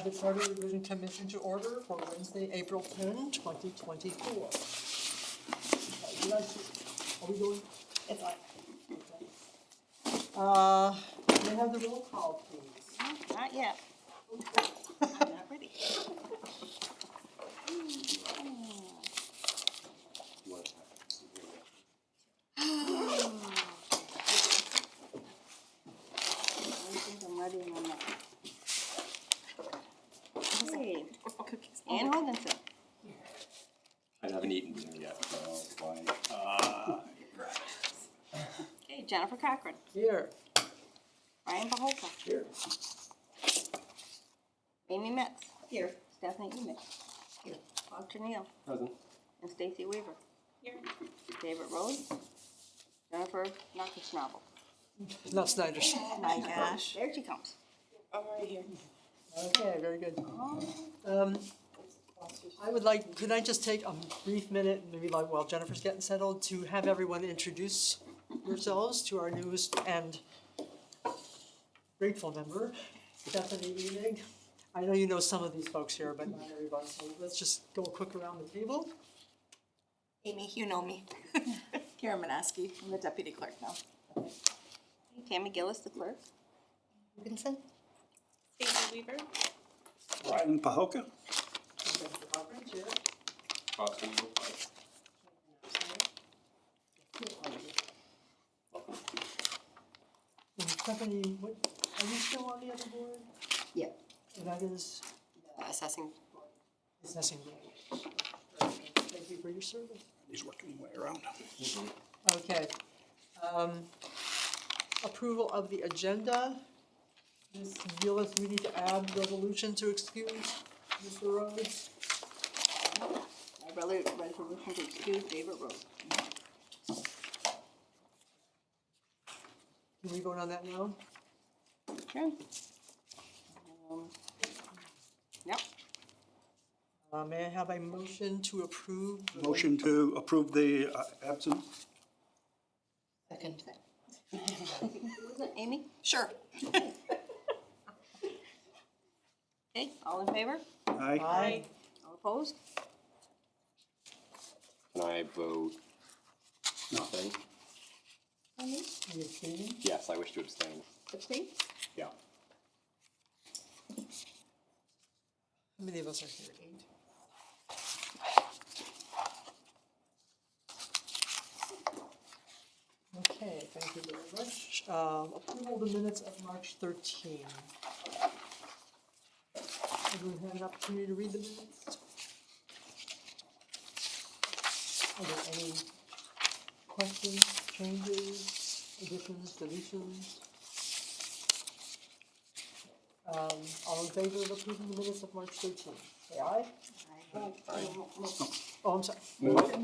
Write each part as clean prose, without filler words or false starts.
the Charter Revision Commission to order for Wednesday, April 10, 2024. Are we doing? It's on. May I have the roll call, please? Not yet. I'm not ready. I think I'm ready and I'm not. Okay. Ann Hoganson. I haven't eaten dinner yet, so why? Okay, Jennifer Cochran. Here. Brian Baholka. Here. Amy Metz. Here. Stephanie Emick. Here. Bob Trunillo. Present. And Stacy Weaver. Here. David Rose. Jennifer Nakasnavel. Not Snyder's. Oh my gosh. There she comes. I'm right here. Okay, very good. I would like, could I just take a brief minute, maybe like while Jennifer's getting settled, to have everyone introduce yourselves to our newest and grateful member, Stephanie Emick. I know you know some of these folks here, but not everybody, so let's just go quick around the table. Amy, you know me. Karen Manaski, I'm the deputy clerk now. Tammy Gillis, the clerk. Vincent? Stacy Weaver. Brian Pahoka. Jennifer Cochran, Chair. Austin, And Stephanie, what, are you still on the other board? Yeah. And that is Assessing. assessing board. Thank you for your service. He's working his way around. Okay. Approval of the agenda. Ms. Gillis, we need to add resolution to excuse Mr. Rhodes. Resolution to excuse David Rose. Can we vote on that now? Sure. Yep. May I have a motion to approve? Motion to approve the absence. Second. Was it Amy? Sure. Okay, all in favor? Aye. Aye. All opposed? can I vote nothing? Any abstaining? Yes, I wish to abstain. Abstain? Yeah. How many of us are here? 8. Okay, thank you very much. Approval of the minutes of March 13. Everyone had an opportunity to read the minutes? Are there any questions, changes, additions, deletions? All in favor of approving the minutes of March 13? Say aye. Oh, I'm sorry.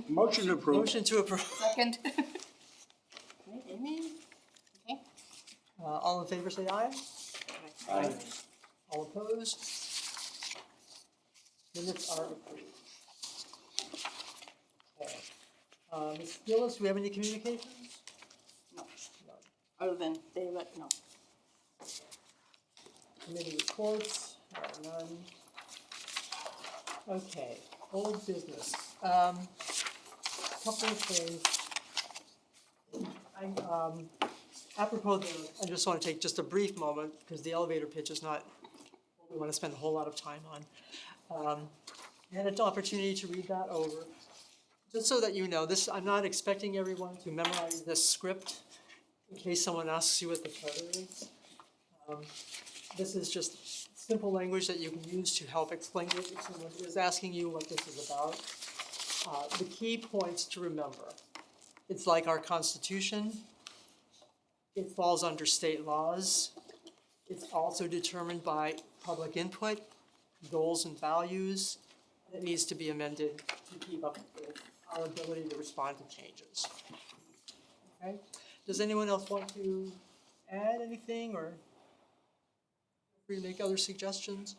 Motion to approve. Motion to approve. Second. Okay, Amy? Okay. All in favor, say aye. Aye. All opposed? Minutes are approved. Okay. Ms. Gillis, do we have any communications? No. None. Other than David, no. Committee reports, none. Okay, old business. Couple of things. Apropos I just want to take just a brief moment, because the elevator pitch is not what we want to spend a whole lot of time on. I had an opportunity to read that over. Just so that you know, this, I'm not expecting everyone to memorize this script in case someone asks you what the charter is. This is just simple language that you can use to help explain it if someone is asking you what this is about. The key points to remember: it's like our Constitution. It falls under state laws. It's also determined by public input, goals and values. It needs to be amended to keep up with our ability to respond to changes. Okay? Does anyone else want to add anything or free to make other suggestions?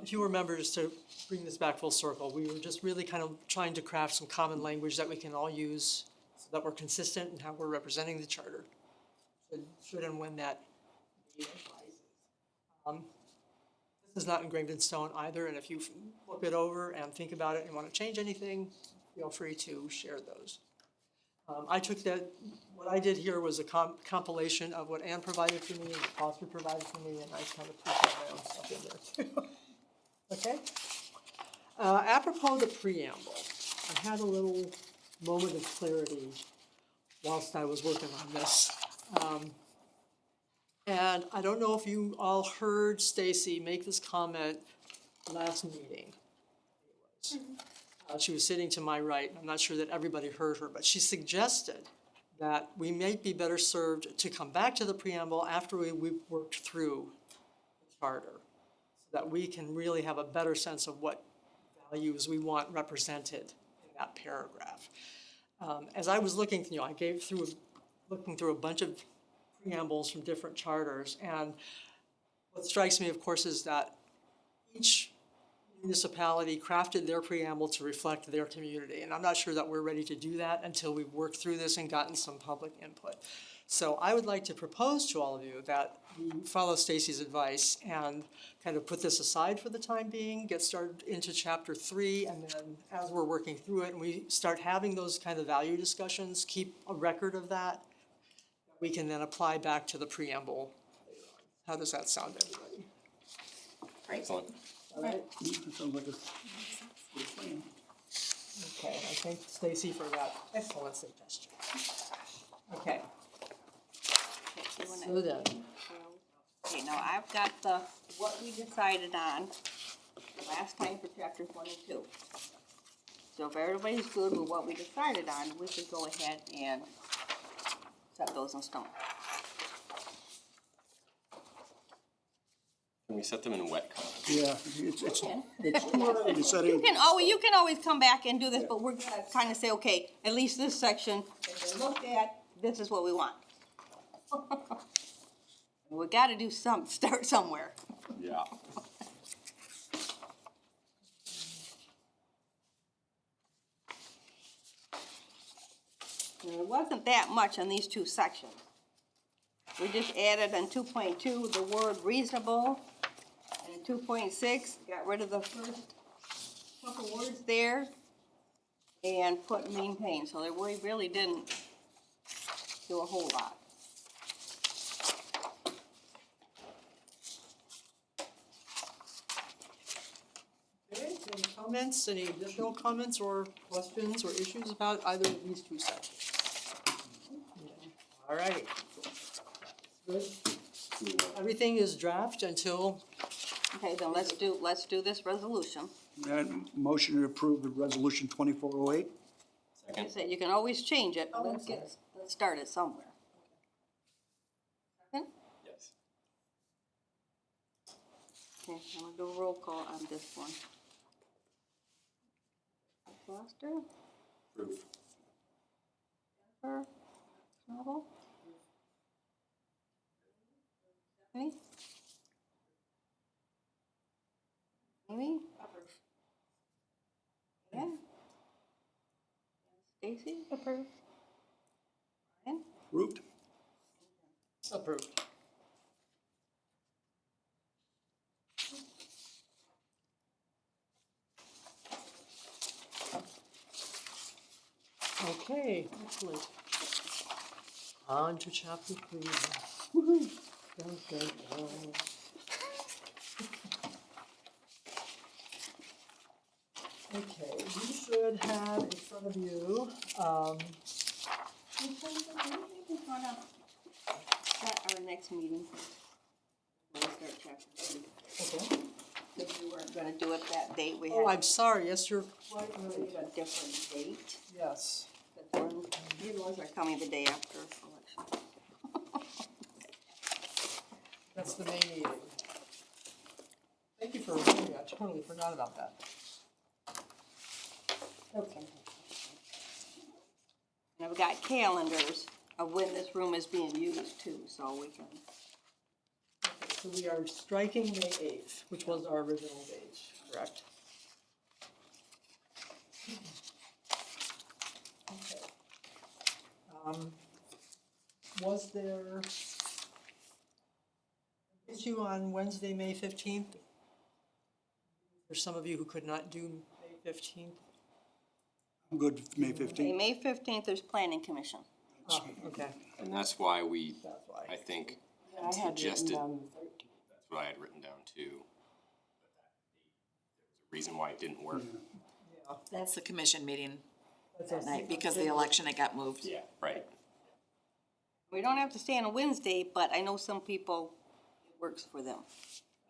If you remember, just to bring this back full circle, we were just really kind of trying to craft some common language that we can all use so that we're consistent in how we're representing the charter, should and when that need arises. This is not engraved in stone either, and if you look it over and think about it and want to change anything, feel free to share those. I took that, what I did here was a compilation of what Ann provided for me, what Foster provided for me, and I kind of put my own stuff in there too. Okay? Apropos the preamble, I had a little moment of clarity whilst I was working on this. And I don't know if you all heard Stacy make this comment last meeting. She was sitting to my right, and I'm not sure that everybody heard her, but she suggested that we might be better served to come back to the preamble after we've worked through the charter, so that we can really have a better sense of what values we want represented in that paragraph. As I was looking, I looking through a bunch of preambles from different charters, and what strikes me, of course, is that each municipality crafted their preamble to reflect their community, and I'm not sure that we're ready to do that until we've worked through this and gotten some public input. So I would like to propose to all of you that we follow Stacy's advice and kind of put this aside for the time being, get started into chapter 3, and then as we're working through it and we start having those kind of value discussions, keep a record of that. We can then apply back to the preamble later on. How does that sound, everybody? Excellent. All right? That sounds like a good plan. Okay, I thank Stacy for that excellent suggestion. Okay, so then, Okay, now I've got what we decided on last time for chapters 1 and 2. So if everybody's good with what we decided on, we could go ahead and set those in stone. Can we set them in wet color? Yeah, it's too early to set You in. can always come back and do this, but we're gonna kind of say, okay, at least this section has been looked at, this is what we want. We gotta do start somewhere. Yeah. And it wasn't that much on these two sections. We just added on 2.2 the word reasonable, and 2.6 got rid of the first couple words there and put maintain, so that we really didn't do a whole lot. okay, any comments, any additional comments or questions or issues about either of these two sections? All righty. Good. Everything is draft until, Okay, then let's do this resolution. And motion to approve the resolution 2408. Like I Second. said, you can always change it, but let's start it somewhere. Second? Yes. Okay, I'm gonna do a roll call on this one. Foster, Approved. Jennifer, Schnabel? Stephanie? Amy? Yeah. Stacy? Approved. Ryan? Approved. approved. Okay, excellent. On to chapter 3. Woo-hoo. Dun, dun, dun. Okay, you should have in front of you, Set our next meeting. We'll start chapter 3. okay. If we weren't gonna do it that date, we Oh, had I'm sorry, yes, you're quite to right. do a different date. Yes. These ones are coming the day after election. That's the main meeting. Thank you for reminding me, I totally forgot about that. Okay. And I've got calendars of when this room is being used too, so we can, So we are striking May 8th, which was our original date, correct? Okay. Was there an issue on Wednesday, May 15th? There's some of you who could not do May 15th. I'm good with May Okay, 15th. May 15th is planning commission. Oh, okay, And that's why we, that's why. I think, I had written suggested, down the 13th. that's what I had written down too. Reason why it didn't work. Yeah, That's the commission meeting that's that a- night because the election, it got moved. Yeah, right. We don't have to stay on a Wednesday, but I know some people, it works for them.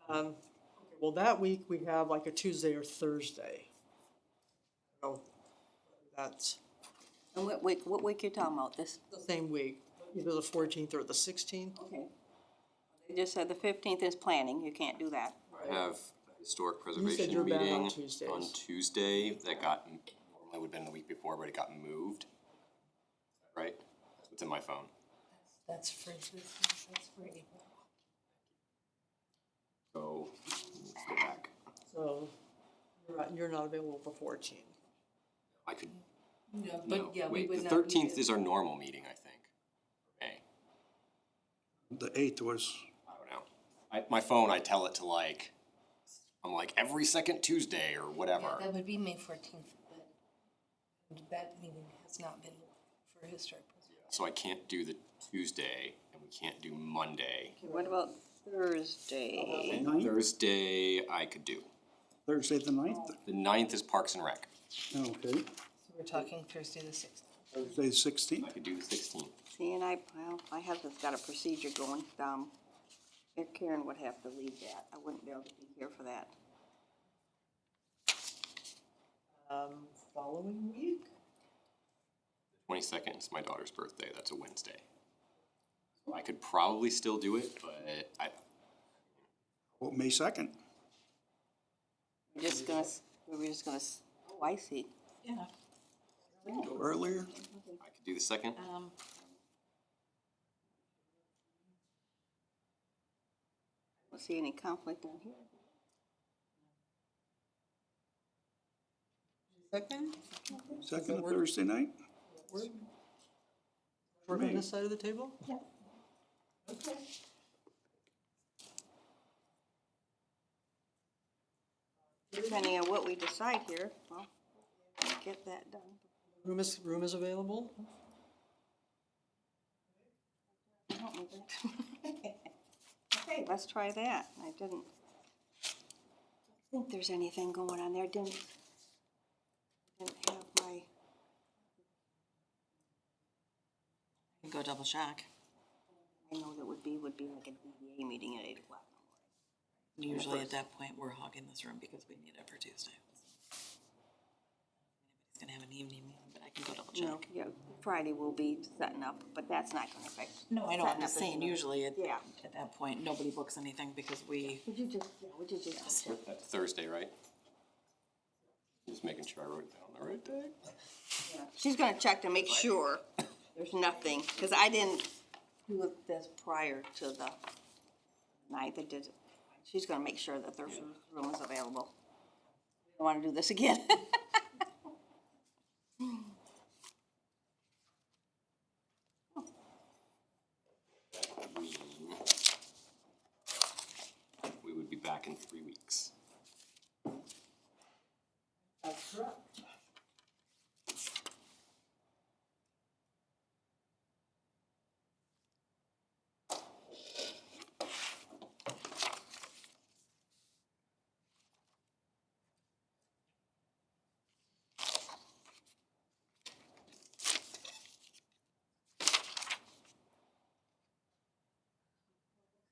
Okay, well, that week we have like a Tuesday or Thursday. So that's And what week you talking about, this? the same week, either the 14th or the 16th. Okay. They just said the 15th is planning, you can't do that. I have a historic said preservation you're back on meeting Tuesdays. on Tuesday that got, normally would've been the week before, but it got moved. Right? That's what's in my phone. That's free, that's free. So, let's go back. So you're not available the 14th. I could, No, no, but yeah, we wait, would the not. 13th is our normal meeting, I think. May. The 8th was, I don't know. My phone, I tell it to like, I'm like every second Tuesday or whatever. Yeah, that would be May 14th, but that meeting has not been for historic preservation. So I can't do the Tuesday and we can't do Monday. Okay, what about Thursday? 9th, Thursday, I could do. Thursday the 9th? The 9th is Parks and Rec. Okay, So we're talking Thursday the 6th. Thursday the 16th? I could do the 16th. See, and my husband's got a procedure going, if Karen would have to leave that, I wouldn't be able to be here for that. Following week? 22nd is my daughter's birthday. That's a Wednesday. So I could probably still do it, but Well, May 2nd? We're just gonna, oh, I see. Yeah. Go earlier? I could do the 2nd. Don't see any conflict on here. Second? 2nd, of Thursday night? Work on Me. this side of the table? Yeah. Okay. Depending on what we decide here, well, we'll get that done. Room is available? Help me with that. Okay, let's try that. I didn't think there's anything going on there, didn't have my, You go double check. I know that would be like a DDA meeting at 8 o'clock. Usually at that point, we're hogging this room because we need it for Tuesday. Anybody's gonna have an evening meeting, but I can go double No, check. yeah, Friday we'll be setting up, but that's not gonna affect. No, I know, I'm setting just up saying, anything. usually Yeah. at that point, nobody books anything because we, Would you just check? That's Thursday, right? Just making sure I wrote down the right day. She's gonna check to make sure there's nothing, cause I didn't do this prior to the night I did it. She's gonna make sure that there's room is available. I don't wanna do this again. We would be back in 3 weeks. That's correct.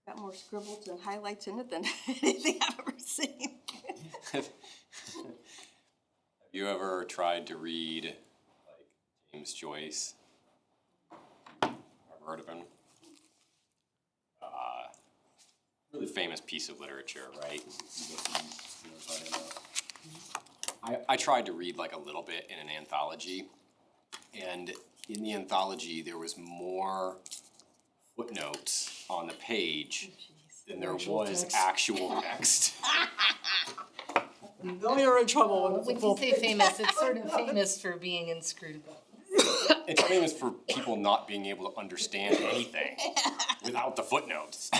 Got more scribbles and highlights in it than anything I've ever seen. Have you ever tried to read like James Joyce? Ever heard of him? Really famous piece of literature, right? I tried to read like a little bit in an anthology, and in the anthology there was more footnotes on the page than there was actual text. No, you're in trouble when it's a When you full. say famous, it's sort of famous for being inscrutable. It's famous for people not being able to understand anything without the footnotes.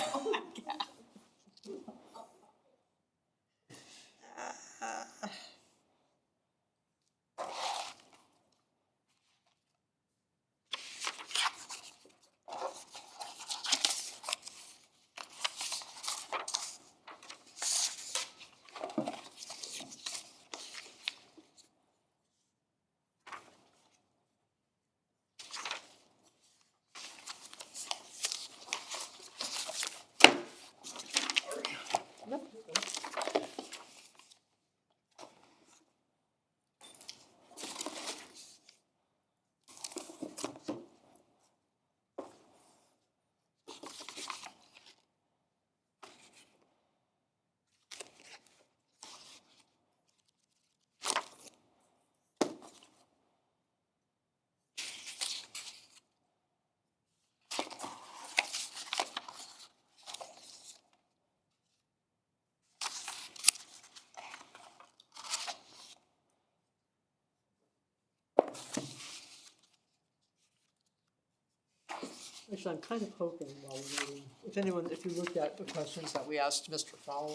Actually, I'm kind of hoping while we're waiting, if you looked at the questions that we asked Mr. Fowler,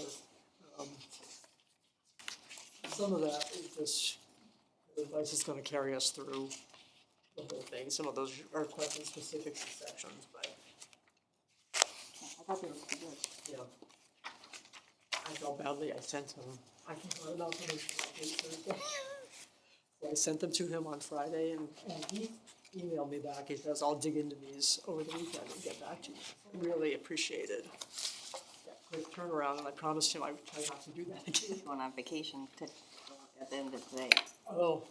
some of that is just, the advice is gonna carry us through the whole thing. Some of those are question specific to sections, but, I thought they were pretty good. yeah. I felt badly, I sent him, I forgot about them on Thursday. So I sent them to him on Friday and he emailed me back, he says, I'll dig into these over the weekend and get back to you. Really appreciated that quick turnaround, and I promised him I would try not to do that again. He's going on vacation at the end of today. Oh.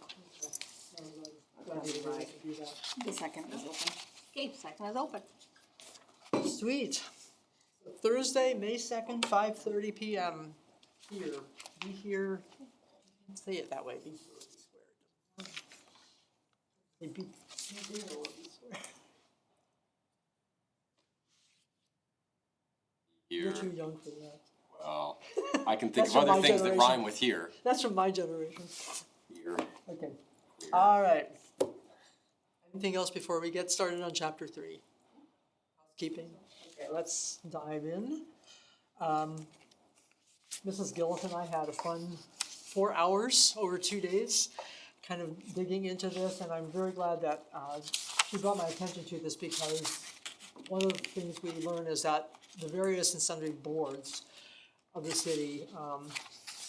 Glad he was able to do that. The second is open. Okay, second is open. Sweet. Thursday, May 2nd, 5:30 PM. Here, be here, say it that way, be here or be squared. Be here or be squared. You're Here, too young for that. well, I can think That's of from other my things that generation. rhyme with here. That's from my generation. Here. Okay, all right. Anything else before we get started on chapter 3? Housekeeping. Okay, let's dive in. Mrs. Gillis and I had a fun 4 hours over 2 days, kind of digging into this, and I'm very glad that she brought my attention to this, because one of the things we learn is that the various and sundry boards of the city,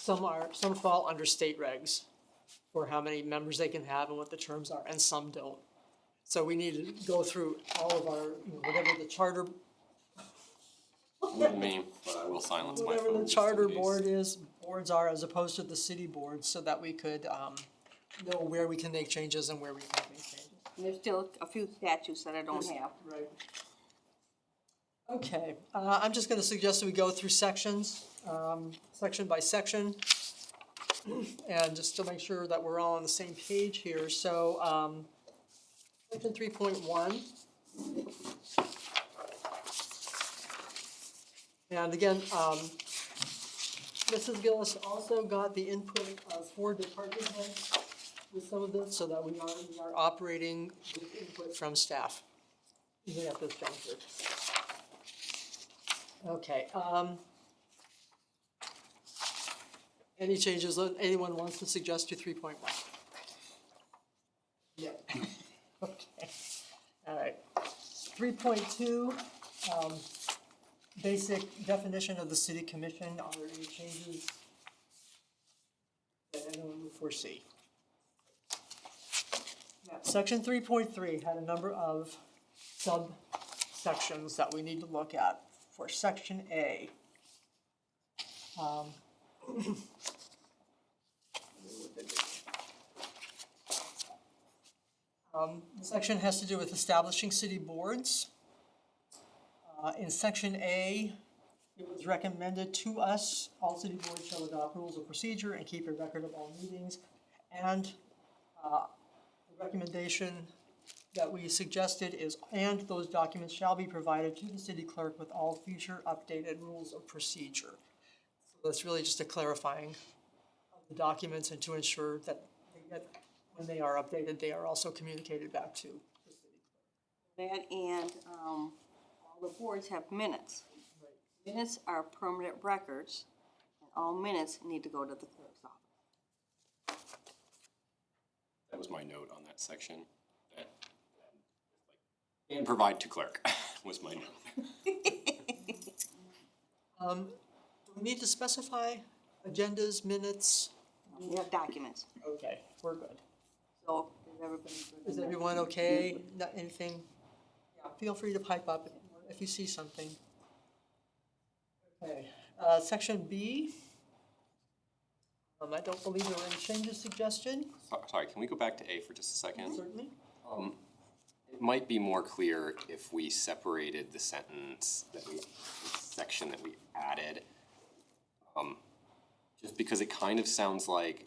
some fall under state regs for how many members they can have and what the terms are, and some don't. So we need to go through all of our, whatever the charter, Me, but I will silence my whatever phone the just in charter case. boards are, as opposed to the city boards, so that we could, know where we can make changes and where we can't make changes. And there's still a few statutes that I don't have. Right. Okay, I'm just gonna suggest that we go through sections, section by section, and just to make sure that we're all on the same page here, so, section 3.1. And again, Mrs. Gillis also got the input of 4 department heads with some of this, so that we are operating with input from staff, even at this juncture. Okay, any changes that anyone wants to suggest to 3.1? Yeah. Okay, all right. 3.2, basic definition of the city commission. Are there any changes that anyone would foresee? Section 3.3 had a number of subsections that we need to look at. For section A, the section has to do with establishing city boards. In section A, it was recommended to us, all city boards shall adopt rules of procedure and keep a record of all meetings. And the recommendation that we suggested is, and those documents shall be provided to the city clerk with all future updated rules of procedure. So that's really just a clarifying of the documents, and to ensure that when they are updated, they are also communicated back to the city clerk. That and, all the boards have minutes. Minutes are permanent records, and all minutes need to go to the clerk's office. That was my note on that section. And provide to clerk was my note. Do we need to specify agendas, minutes? We have documents, Okay, we're good. so is everybody good? Is everyone okay? Not anything? Yeah, feel free to pipe up if you see something. Okay, section B. I don't believe there were any changes suggested, Sorry, can we go back to A for just a second? certainly. It might be more clear if we separated the section that we added. Just because it kind of sounds like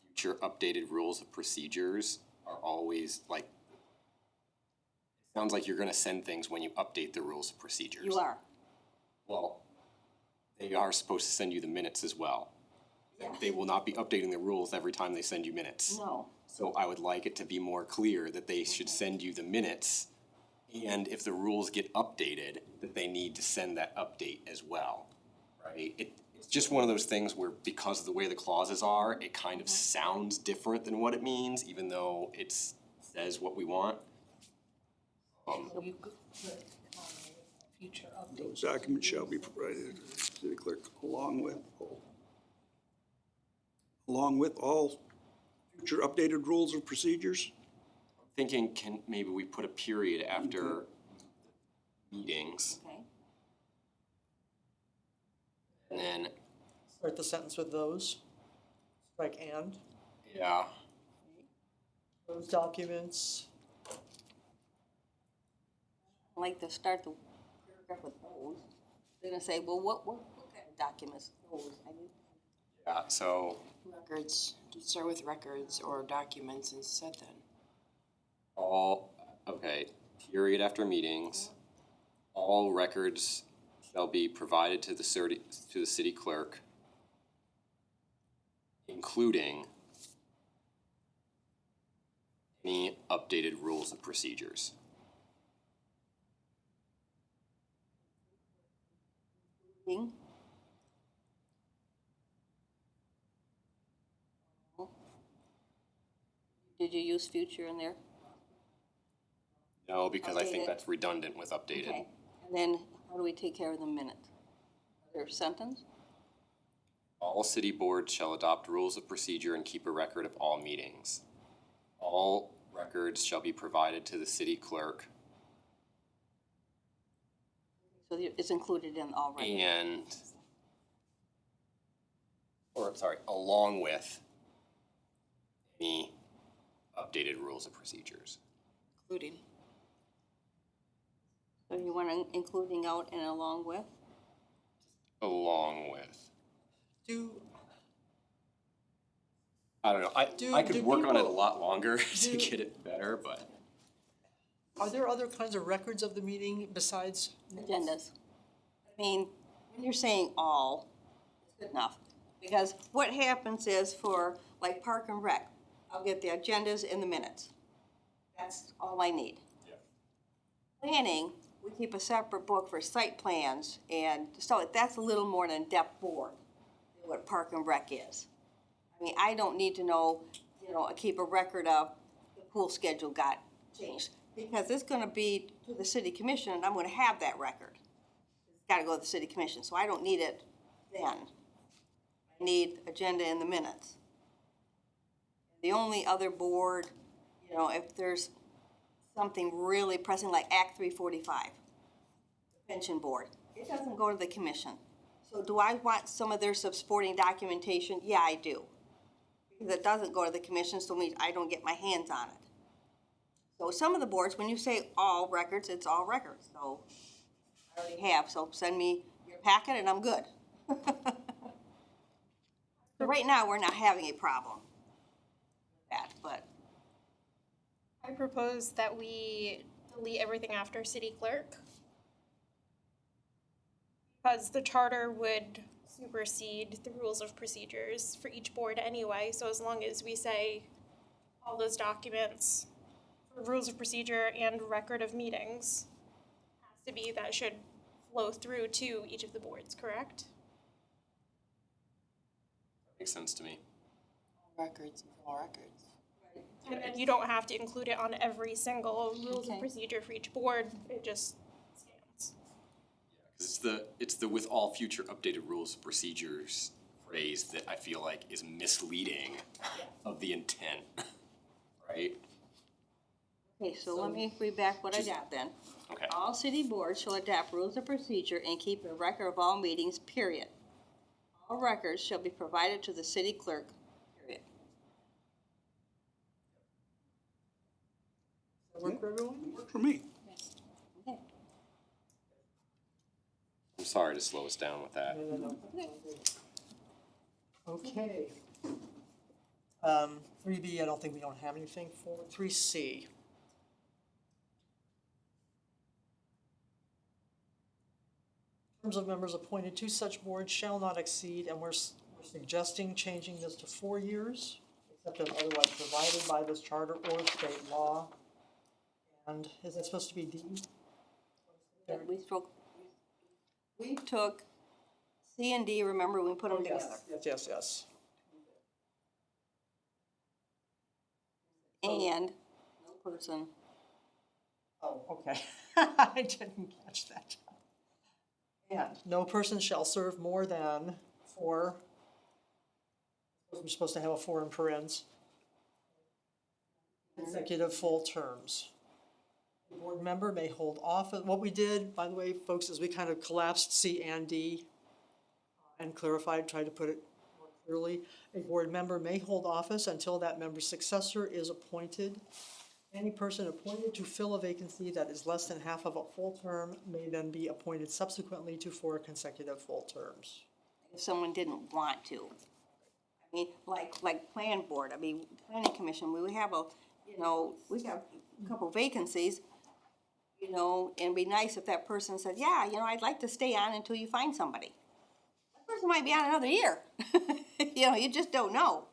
future updated rules of procedures are always like, it sounds like you're gonna send things when you update the rules of procedures. You are. Well, they are supposed to send you the minutes as well. They will not be updating the rules every time they send you minutes. No. So I would like it to be more clear that they should send you the minutes And if the rules get updated, that they need to send that update as well, right? It's just one of those things where because of the way the clauses are, it kind of sounds different than what it means, even though it says what we want. So you could put, future updates. Those documents shall be provided to the city clerk along with all future updated rules and procedures. Thinking, maybe we put a period after meetings, Okay. and then, Start the sentence with those. Strike and. yeah, Those documents. I like to start the paragraph with those. They're gonna say, well, what kind of documents? Those, I mean, yeah, so Records, do start with records or documents instead then. period after meetings, all records shall be provided to the city clerk, including any updated rules and procedures. thing. Did you use future in there? No, because I think Updated. that's redundant with updated. Okay, and then how do we take care of the minutes? Their sentence? All city boards shall adopt rules of procedure and keep a record of all meetings. All records shall be provided to the city clerk So it's included in already. along with any updated rules of procedures. Including. So you want including out and along with? Along with. I don't know, Do- I could do work on it a people- lot longer to do- get it better, but Are there other kinds of records of the meeting besides? Agendas. I mean, when you're saying all, it's good enough. Because what happens is for like Park and Rec, I'll get the agendas and the minutes. That's all I need. Planning, we keep a separate book for site plans and so that's a little more an in-depth board than what Park and Rec is. I mean, I don't need to know, keep a record of the pool schedule got changed. Because it's gonna be to the city commission and I'm gonna have that record. It's gotta go to the city commission, so I don't need it then. I need agenda in the minutes. The only other board, if there's something really pressing like Act 345, the pension board, it doesn't go to the commission. So do I want some of their supporting documentation? Yeah, I do. Because it doesn't go to the commission, so it means I don't get my hands on it. So some of the boards, when you say all records, it's all records, so I already have, so send me your packet and I'm good. So right now, we're not having a problem with that, but I propose that we delete everything after city clerk. Because the charter would supersede the rules of procedures for each board anyway, so as long as we say all those documents, for rules of procedure and record of meetings, has to be, that should flow through to each of the boards, correct? makes sense to me. All records is all records. And then you don't have to include it on every single rules of Okay. procedure for each board, it just stands. 'Cause it's the with all future updated rules of procedures phrase that I feel like is misleading of the intent, right? okay, so let me read back what I got then. Okay. All city boards shall adopt rules of procedure and keep a record of all meetings, period. All records shall be provided to the city clerk, period. Does that work for everyone? Worked for me. Okay. I'm sorry to slow us down with that. No. Okay. 3B, I don't think we don't have anything for. 3C. Terms of members appointed to such boards shall not exceed, and we're suggesting changing this to 4 years, except as otherwise provided by this charter or state law. And is that supposed to be D? We took C and D, remember, we put them together. Yes. And no person, Oh, okay. I didn't catch that. And no person shall serve more than 4. We're supposed to have a 4 in parentheses. Consecutive full terms. The board member may hold office. What we did, by the way, folks, is we kind of collapsed C and D and clarified, tried to put it more clearly. A board member may hold office until that member's successor is appointed. Any person appointed to fill a vacancy that is less than half of a full term may then be appointed subsequently to 4 consecutive full terms. if someone didn't want to. I mean, like plan board, I mean, planning commission, we have we have a couple vacancies, and it'd be nice if that person said, yeah, I'd like to stay on until you find somebody. That person might be on another year. You just don't know.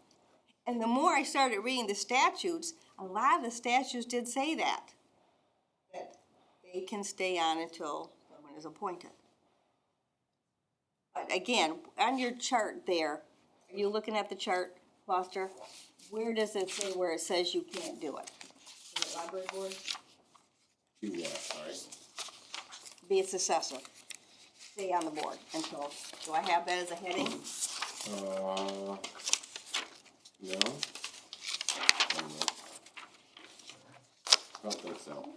And the more I started reading the statutes, a lot of the statutes did say that they can stay on until someone is appointed. But again, on your chart there, are you looking at the chart, Foster? Where does it say where it says you can't do it? Is it library board? Do what, sorry? Be its assessor. Stay on the board until, do I have that as a heading? No. I don't think so.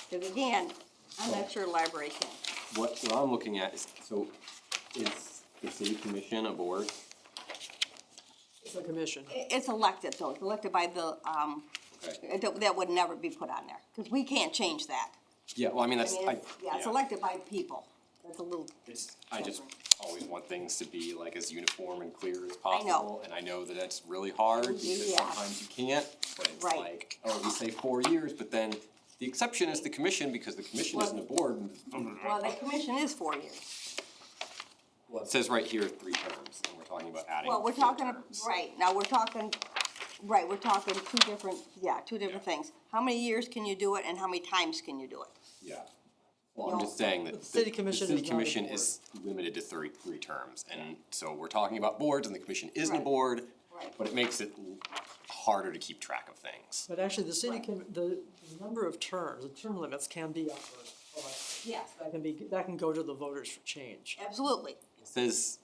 Because again, I'm not sure library can. What I'm looking at is the city commission a board? It's a commission. It's elected, though, it's elected by the, Okay. that would never be put on there, because we can't change that. Yeah, well, I mean, that's, It's elected by the people. That's a little, I just always want things to be like as uniform and clear as possible. And I know that that's really hard because Yeah. sometimes you can't, but it's Right. like, oh, we say 4 years, but then the exception is the commission because the commission isn't a board. well, the commission is 4 years. Well, it says right here 3 terms, and we're talking about adding Well, we're 4 talking, terms. right, now we're talking two different things. How many years can you do it and how many times can you do it? Yeah. Well, I'm just saying that The city commission the is city not a commission board. is limited to three terms, and so we're talking about boards, and the commission isn't a Right. board, Right. but it makes it harder to keep track of things. But actually, the city can, the number of terms, the term limits can be up for, Yes. that can go to the voters for change. Absolutely. It says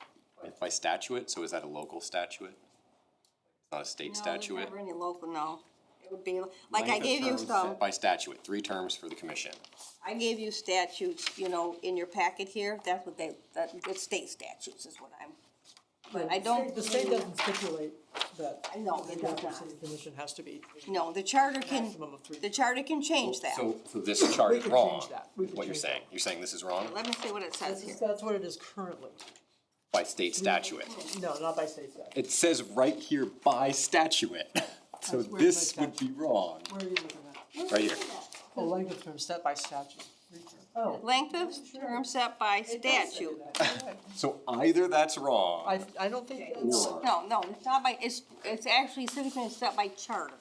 by statute, so is that a local statute? It's not a state No, there's statute? never any local, no. It would be, like I Length of gave you terms some, set by statute, 3 terms for the commission. I gave you statutes, in your packet here, that's what it's state statutes is what I'm, but I don't. The state doesn't stipulate that. No, it does The not. city commission has to be No, the charter can, maximum of 3. the charter can change that. So this chart We is could wrong, change that. We is could what you're change saying. You're saying this is wrong Let me see what it says here. That's what it is currently. by state statute. No, not by state statute. It says right here by statute, so Where's my this would be wrong, Where are you looking at? right here. Oh, length of term set by statute. Oh. Length of term set by statute. So either that's wrong, I don't think that's, No, it's not by, it's actually city commission set by charter.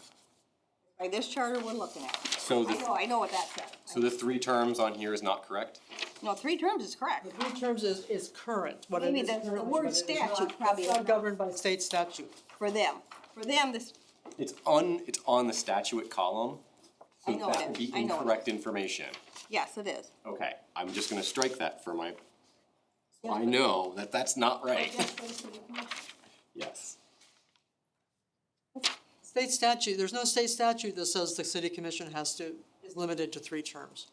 By this charter we're looking at. so I know what that says. so the 3 terms on here is not correct? No, 3 terms is correct. the 3 terms is current, what it Maybe is the currently, word but it is statute not- probably it's is not not. governed by state statute. For them. For them, this, It's on the statute column, I so know that it would is. be I know it incorrect information. yes, it is. Okay, I'm just gonna strike that for my, so I know that that's not right. Yes. State statute, there's no state statute that says the city commission is limited to 3 terms.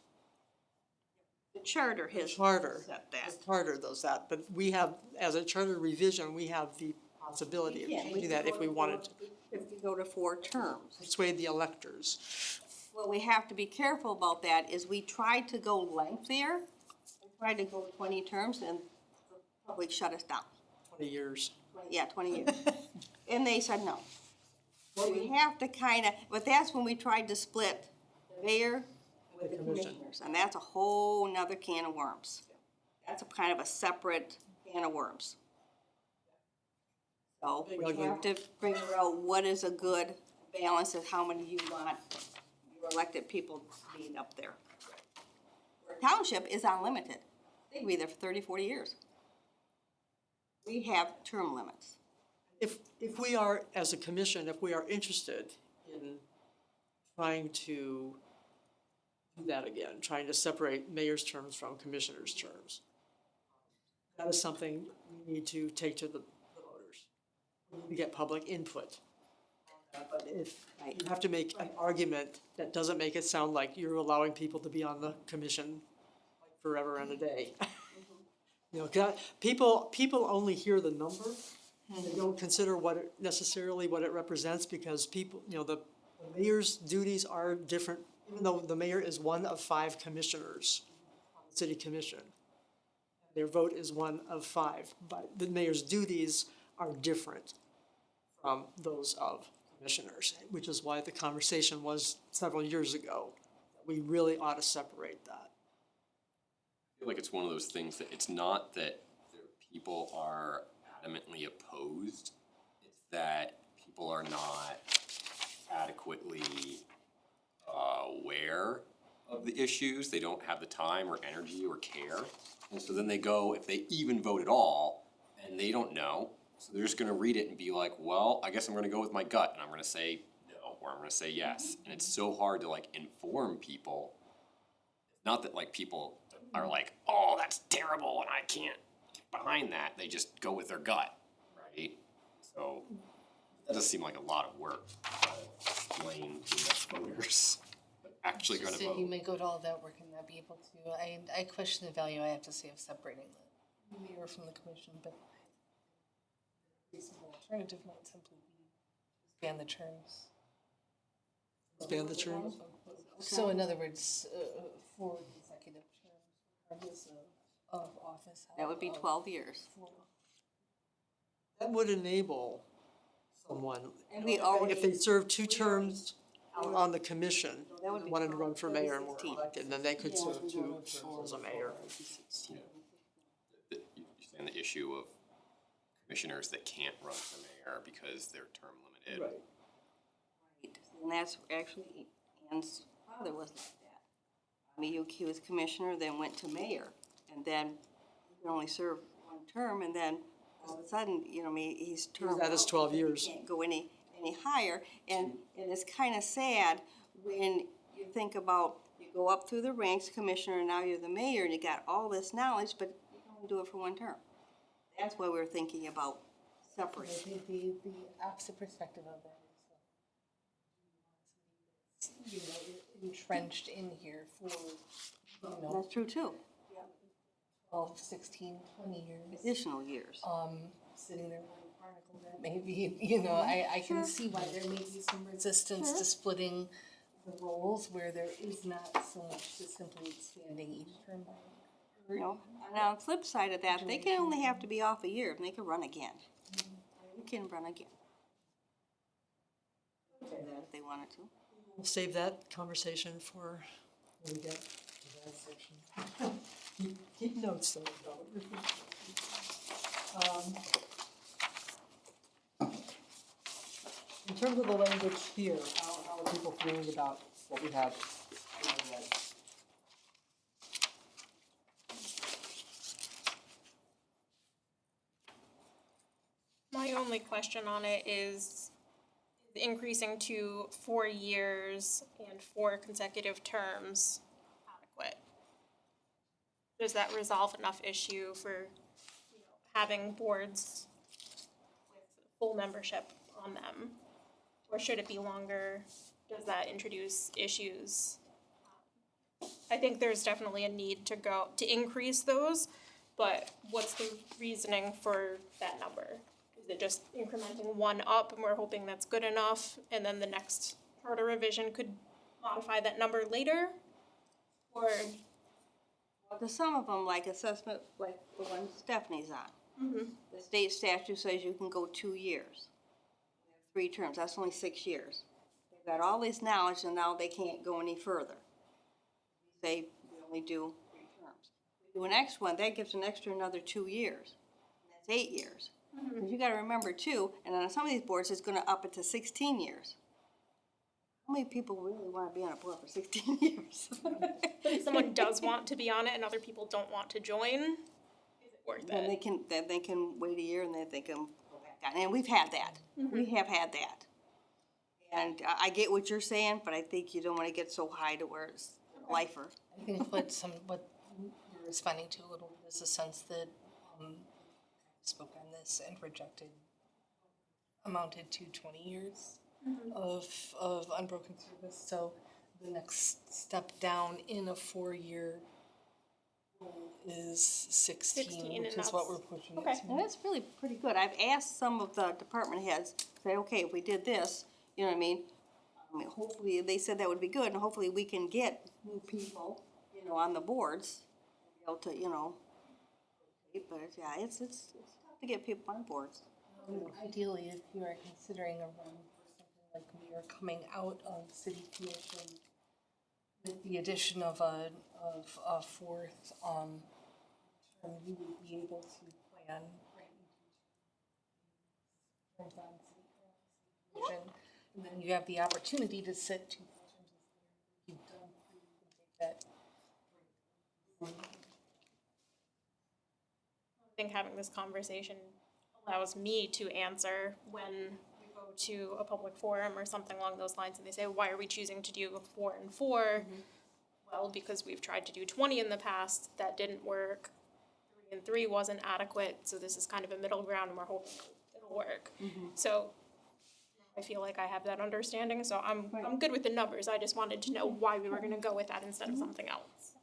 The charter has Charter, set that. the charter does that, but we have, as a charter revision, we have the possibility of Yeah, we changing that can if go we to wanted to If we go to 4 terms. persuade the electors. What we have to be careful about that is we tried to go lengthier. We tried to go 20 terms and the public shut us down. 20 years. 20 years. And they said no. So we have to but that's when we tried to split the mayor with the commission. commissioners, and that's a whole nother can of worms. That's a kind of a separate can of worms. So we have to figure out what is a good balance is how many you want your elected people being up there. Where township is unlimited. They can be there for 30, 40 years. We have term limits. If we are, as a commission, if we are interested in trying to do that again, trying to separate mayor's terms from commissioners' terms, that is something we need to take to the voters. We need to get public input. But if you have to make an argument that doesn't make it sound like you're allowing people to be on the commission forever and a day. You know, 'cause people only hear the number. They don't consider necessarily what it represents, because people, you know, the mayor's duties are different, even though the mayor is one of 5 commissioners on the city commission. Their vote is one of 5, but the mayor's duties are different from those of commissioners, which is why the conversation was several years ago. We really ought to separate that. I feel like it's one of those things that it's not that people are adamantly opposed, it's that people are not adequately aware of the issues, they don't have the time or energy or care. And so then they go, if they even vote at all, and they don't know, so they're just gonna read it and be like, well, I guess I'm gonna go with my gut, and I'm gonna say no, or I'm gonna say yes. And it's so hard to like inform people. It's not that like people are like, oh, that's terrible and I can't get behind that, they just go with their gut, right? So that does seem like a lot of work to explain to the voters that actually gonna So you vote. may go to all that work and not be able to. I question the value, I have to say, of separating the mayor from the commission, but a reasonable alternative might simply be to ban the terms. Ban the terms? So in other words, 4 consecutive terms, regardless of office. That would be 12 years. That would enable someone, And we if already, they serve 2 terms on the commission, That would be wanted to run for mayor and were 16. elected, then they could serve 2 terms as a mayor. You're saying the issue of commissioners that can't run for mayor because they're term limited. and that's actually, Ann's father was like that. I mean, he was commissioner, then went to mayor, and then he could only serve 1 term, and then all of a sudden, you know, I mean, he's termed That is out, 12 he years. can't go any higher, and it's kind of sad when you think about, you go up through the ranks, commissioner, and now you're the mayor, and you got all this knowledge, but you can only do it for 1 term. That's why we're thinking about I separating. think the opposite perspective of that is, you know, entrenched in here for, you know, That's true too, 12, 16, 20 years. additional years. Sitting there with a barnacle that maybe, you know, I can see why there may be some resistance to splitting the roles where there is not so much to simply expanding each term by a year. You know, and on the flip side of that, they can only have to be off a year, and they can run again. You can run again. If they wanted to. We'll save that conversation for when we get to that section. Keep notes though. In terms of the language here, how are people feeling about what we have? My only question on it is increasing to 4 years and 4 consecutive terms adequate? Does that resolve enough issue for, you know, having boards with full membership on them? Or should it be longer? Does that introduce issues? I think there's definitely a need to increase those, but what's the reasoning for that number? Is it just incrementing 1 up and we're hoping that's good enough, and then the next charter revision could modify that number later? Or, Well, to some of them, like assessment, like the one Stephanie's on. The state statute says you can go 2 years. 3 terms, that's only 6 years. They've got all this knowledge and now they can't go any further. Say, we only do 3 terms. We do an next one, that gives an extra another 2 years. That's 8 years. Because you gotta remember too, and on some of these boards, it's gonna up it to 16 years. How many people really wanna be on a board for 16 years? If someone does want to be on it and other people don't want to join, is it worth Then it? they can wait a year and then they can go back on, and we've had that, we have had that. And I get what you're saying, but I think you don't wanna get so high to where it's a lifer. I think what you're responding to a little bit is a sense that, spoke on this and projected amounted to 20 years of unbroken service. So the next step down in a 4-year goal is 16, 16, which and is what that's- we're pushing okay. it to. And that's really pretty good. I've asked some of the department heads, say, okay, if we did this, you know what I mean? Hopefully, they said that would be good, and hopefully we can get new people, you know, on the boards, be able to, you know, but yeah, it's tough to get people on boards. Ideally, if you are considering a run for something like we are coming out of city commission with the addition of a fourth, term, you would be able to plan terms on city commission. And then you have the opportunity to sit 2 terms if you've done 3, you can take that. I think having this conversation allows me to answer when we go to a public forum or something along those lines and they say, why are we choosing to do 4 and 4? Well, because we've tried to do 20 in the past, that didn't work. 3 and 3 wasn't adequate, so this is kind of a middle ground and we're hoping it'll work. So I feel like I have that understanding, so I'm good with the numbers. I just wanted to know why we were gonna go with that instead of something else.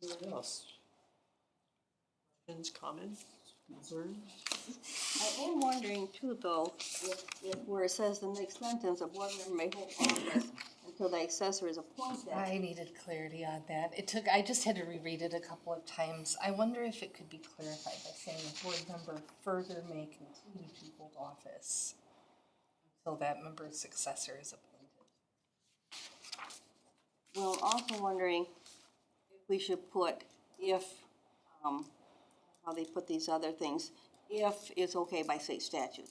Anyone else? Questions, comments, concerns? I am wondering too, though, if where it says the next sentence, a board member may hold office until the assessor is appointed. I needed clarity on that. I just had to reread it a couple of times. I wonder if it could be clarified by saying a board member further may continue to hold office until that member's successor is appointed. Well, I'm also wondering if we should put if, how they put these other things, if it's okay by state statute.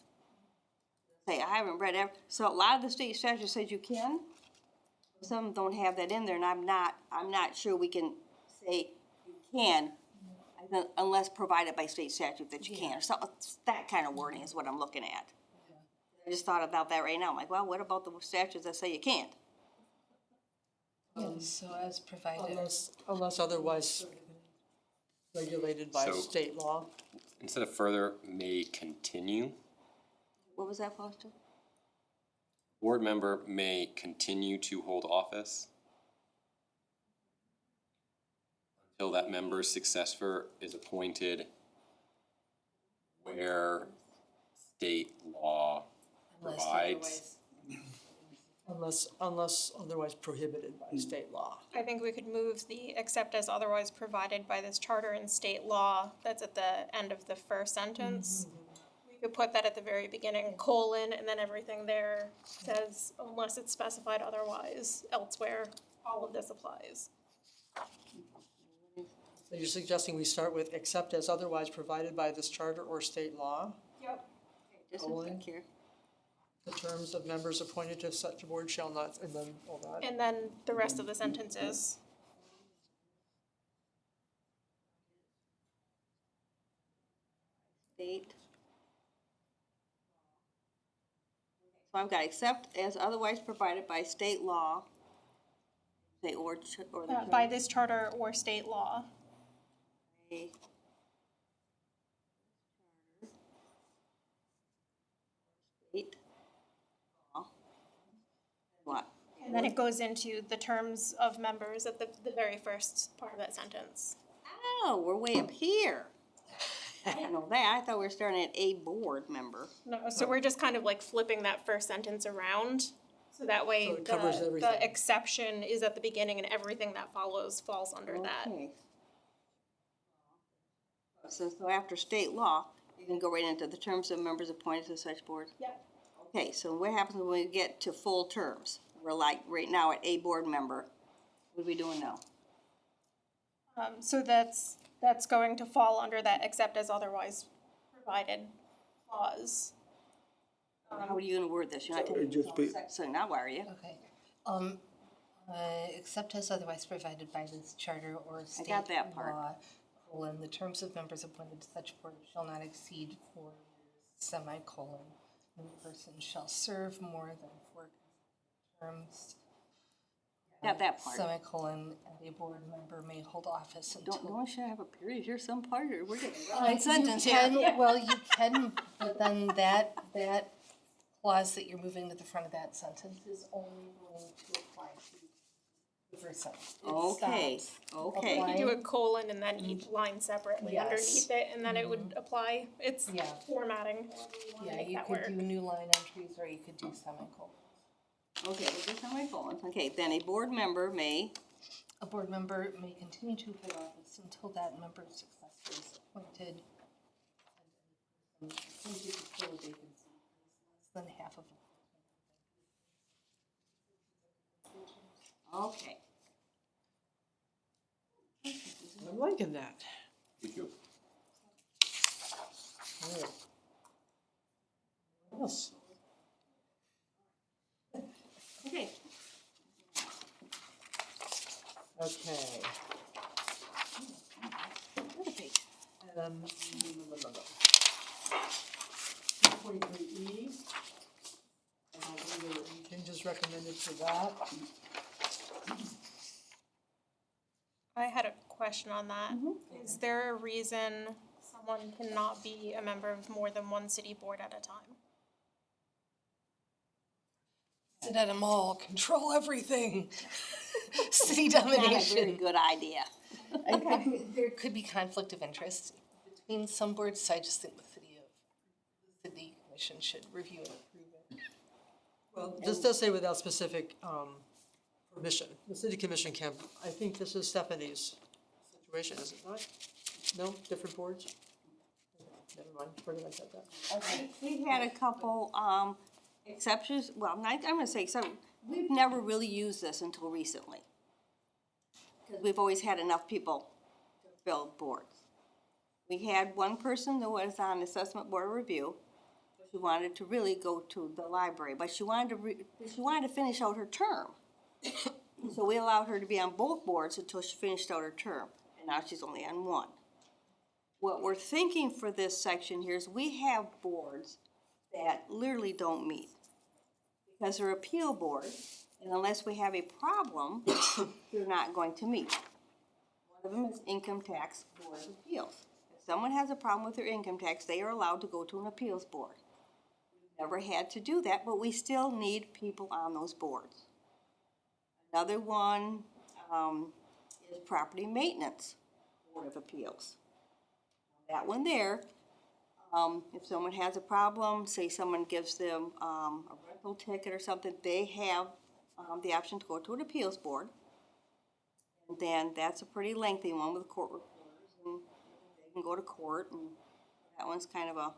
Say, I haven't read so a lot of the state statute says you can. Some don't have that in there, and I'm not sure we can say you can unless provided by state statute that you can, or something, that kind of wording is what I'm looking at. I just thought about that right now. I'm like, well, what about the statutes that say you can't? So as provided. Unless otherwise regulated by So- state law. Instead of further, may continue. What was that, Foster? Board member may continue to hold office until that member's successor is appointed where state law Unless provides. Unless otherwise prohibited by state law. I think we could move the except as otherwise provided by this charter and state law, that's at the end of the first sentence. We could put that at the very beginning, colon, and then everything there says unless it's specified otherwise elsewhere, all of this applies. So you're suggesting we start with except as otherwise provided by this charter or state law? Yep. Just a sec here. The terms of members appointed to such a board shall not, and then all that. And then the rest of the sentences. State. So I've got except as otherwise provided by state law. Say or the. By this charter or state law. State law. What? And then it goes into the terms of members at the very first part of that sentence. Oh, we're way up here. I didn't know that. I thought we were starting at a board member. No, so we're just kind of like flipping that first sentence around. So that way So it covers everything. the exception is at the beginning and everything that follows falls under that. Okay. So after state law, you can go right into the terms of members appointed to such board? Yep. Okay, so what happens when we get to full terms? We're like, right now at a board member. What are we doing now? So that's going to fall under that except as otherwise provided clause. How are you gonna word this? You're not It'd taking just be- so now, are you? Okay. Except as otherwise provided by this charter or state got that part. law, colon, the terms of members appointed to such board shall not exceed 4 years, semicolon. No person shall serve more than 4 terms. Got that part. Semicolon, and a board member may hold office until. Don't should have a period here some part, or we're getting Uh, a sentence you here. can, well, you can, but then that clause that you're moving to the front of that sentence is only going to apply to the first sentence. It Okay, stops okay. You could do a applying. colon and then each line separately Yes. underneath it, and then it would apply. It's Yeah. formatting. however you wanna Yeah, make you that could work. do new line entries or you could do semicolons. Okay, well, this on my phone. Okay, then a board member may, A board member may continue to hold office until that member's successor is appointed. And appointed to fill a vacancy less than half of okay. I'm liking that. Thank you. Alright. What else? Okay, Okay. another page. 2.3E. Any changes recommended for that? I had a question on that. Is there a reason someone cannot be a member of more than one city board at a time? sit at a mall, control everything. City Not a very domination. good idea. There could be conflict of interest between some boards, so I just think the city commission should review and approve it. Well, this does say without specific permission. The city commission can, I think this is Stephanie's situation, is it not? No, different boards? Okay, never mind, forget I said that. We've had a couple, exceptions, well, I'm gonna say exception, we've never really used this until recently. Cause we've always had enough people to fill boards. We had one person that was on assessment board review, she wanted to really go to the library, but she wanted to finish out her term. So we allowed her to be on both boards until she finished out her term, and now she's only on one. What we're thinking for this section here is we have boards that literally don't meet. Because they're appeal boards, and unless we have a problem, they're not going to meet. One of them is Income Tax Board of Appeals. If someone has a problem with their income tax, they are allowed to go to an appeals board. We've never had to do that, but we still need people on those boards. Another one, is Property Maintenance Board of Appeals. That one there, if someone has a problem, say someone gives them, a rental ticket or something, they have, the option to go to an appeals board. And then that's a pretty lengthy one with court reporters, and they can go to court, and that one's kind of a,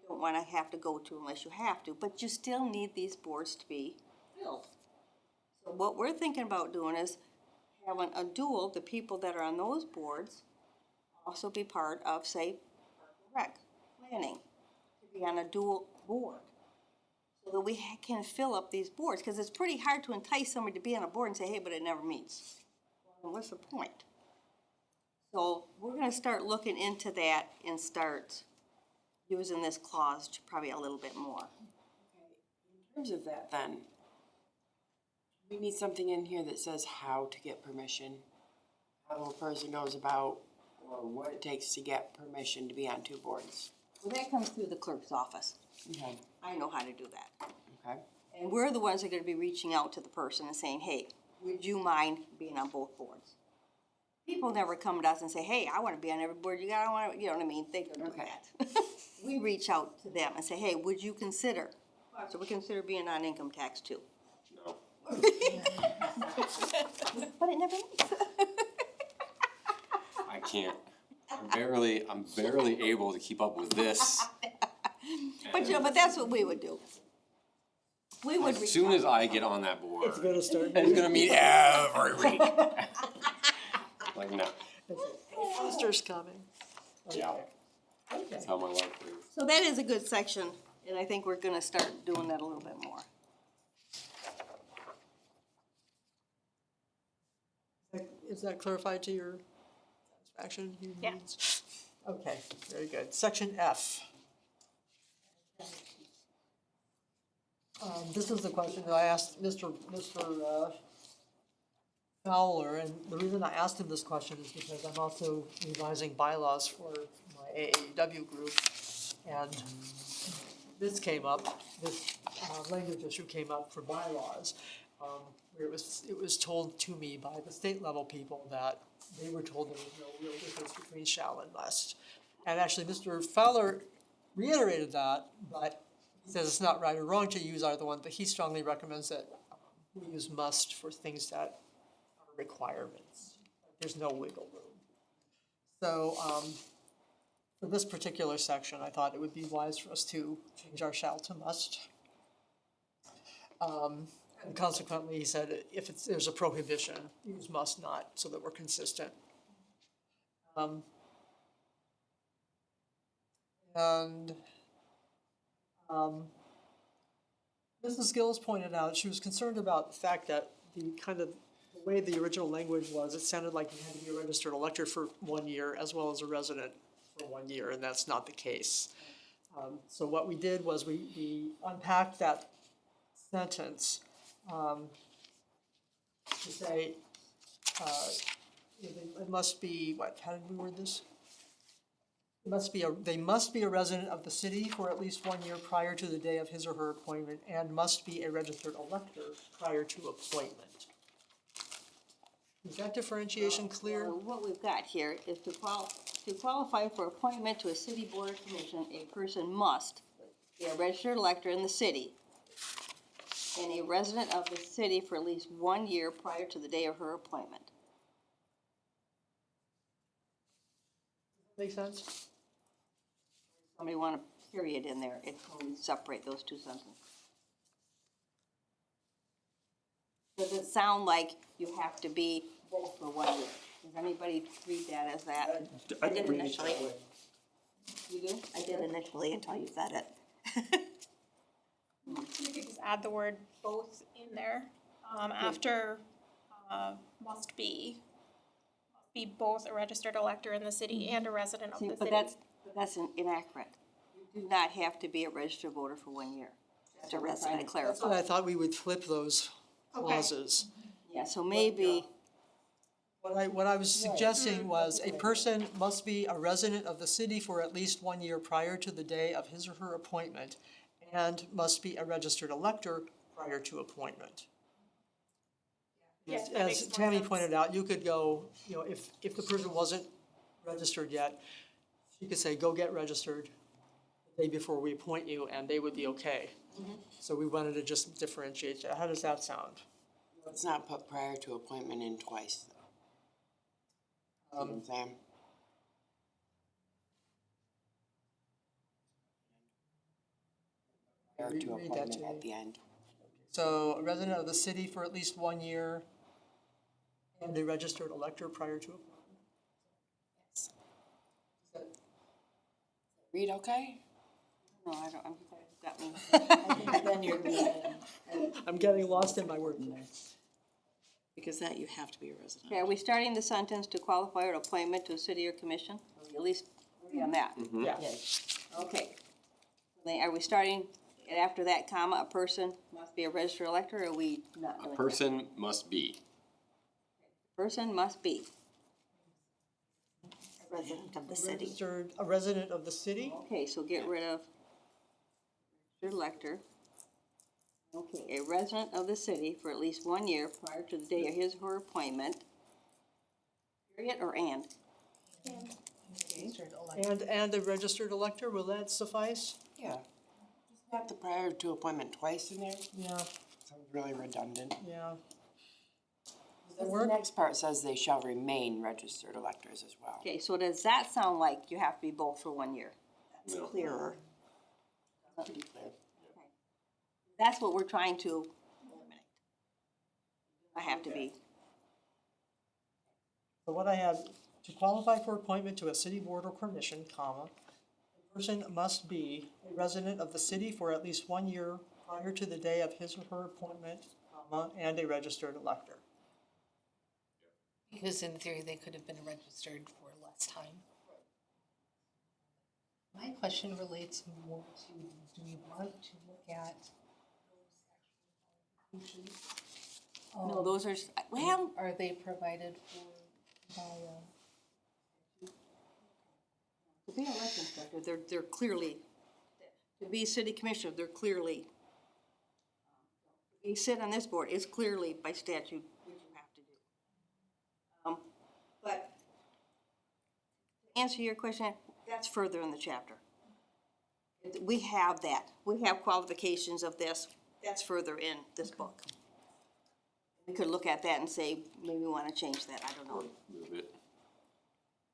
you don't wanna have to go to unless you have to, but you still need these boards to be filled. So what we're thinking about doing is having a dual, the people that are on those boards also be part of, say, Park and Rec, planning, to be on a dual board. So that we can fill up these boards, because it's pretty hard to entice somebody to be on a board and say, hey, but it never meets. Well, what's the point? So we're gonna start looking into that and start using this clause probably a little bit more. In terms of that then, we need something in here that says how to get permission, how a person goes about, or what it takes to get permission to be on two boards. Well, that comes through the clerk's office. Okay. I know how to do that. Okay. And we're the ones that are gonna be reaching out to the person and saying, hey, would you mind being on both boards? People never come to us and say, hey, I wanna be on every board you got, I wanna, you know what I mean, they don't do Okay. that. We reach out to them and say, hey, would you consider? So we consider being on income tax too. No. But it never meets. I can't. I'm barely able to keep up with this. But you know, but that's what we would do. We would As reach soon out. as I get on that board, It's gonna start. it's gonna meet every week. Like, no, Foster's coming. yeah, that's how my life is. So that is a good section And I think we're gonna start doing that a little bit more. Is that clarified to your satisfaction? Your Yeah. needs? Okay, very good. Section F. This is the question that I asked Mr. Fowler, and the reason I asked him this question is because I'm also revising bylaws for my AAW group. And this came up, this language issue came up for bylaws. Where it was told to me by the state level people that they were told there was no real difference between shall and must. And actually, Mr. Fowler reiterated that, but he says it's not right or wrong to use either one, but he strongly recommends that we use must for things that are requirements. There's no wiggle room. So, for this particular section, I thought it would be wise for us to change our shall to must. And consequently, he said, if there's a prohibition, use must not, so that we're consistent. Mrs. Gills pointed out, she was concerned about the fact that the way the original language was, it sounded like you had to be a registered elector for 1 year as well as a resident for 1 year, and that's not the case. So what we did was we unpacked that sentence to say, it must be, how did we word this? They must be a resident of the city for at least 1 year prior to the day of his or her appointment, and must be a registered elector prior to appointment. Is that differentiation clear? So what we've got here is to qualify for appointment to a city board or commission, a person must be a registered elector in the city and a resident of the city for at least 1 year prior to the day of her appointment. Make sense? Somebody want a period in there, it will separate those two sentences. Does it sound like you have to be both for 1 year? Does anybody read that as that? I did initially. You do? I did initially until you said it. You could just add the word both in there, after, must be both a registered elector in the city and a resident of See, the but city. that's inaccurate. You do not have to be a registered voter for 1 year. Just a resident That's clarify. what I thought we would flip those clauses. Yeah, so maybe, What I was suggesting was a person must be a resident of the city for at least 1 year prior to the day of his or her appointment, and must be a registered elector prior to appointment. Yeah, that makes As more Tammy sense. pointed out, you could go, if the person wasn't registered yet, you could say, go get registered the day before we appoint you, and they would be okay. So we wanted to just differentiate that. How does that sound? Let's not put prior to appointment in twice, though. See what I'm saying? Prior to Read that to appointment me. at the end. So a resident of the city for at least 1 year, and a registered elector prior to appointment. Read okay? no, I don't, got me. Then you're being, I'm getting lost in my word. because that you have to be a resident. Okay, are we starting the sentence to qualify for appointment to a city or commission? Are we at least agree on that? Yeah. Okay. Then are we starting, after that comma, a person must be a registered elector, or are we not A doing that? person must be. Person must be. A resident of the city. Registered, a resident of the city? Okay, so get rid of registered elector. Okay, a resident of the city for at least 1 year prior to the day of his or her appointment. Period or and? Registered elector. And a registered elector, will that suffice? Yeah. Just have the prior to appointment twice in there. Yeah, Sounds really redundant. yeah. The next part says they shall remain registered electors as well. Okay, so does that sound like you have to be both for 1 year? It's clearer. Okay. That's what we're trying to eliminate. I have to be. So what I have, to qualify for appointment to a city board or commission, comma, a person must be a resident of the city for at least 1 year prior to the day of his or her appointment, comma, and a registered elector. Because in theory, they could have been registered for less time. My question relates more to, do we want to look at those actual qualifications? No, those are, well, Are they provided for by, to be an election inspector, they're clearly, to be city commissioner, they're clearly, you sit on this board, it's clearly by statute what you have to do. But to answer your question, that's further in the chapter. We have that, we have qualifications of this, that's further in this book. We could look at that and say, maybe we wanna change that, I don't know. Move it.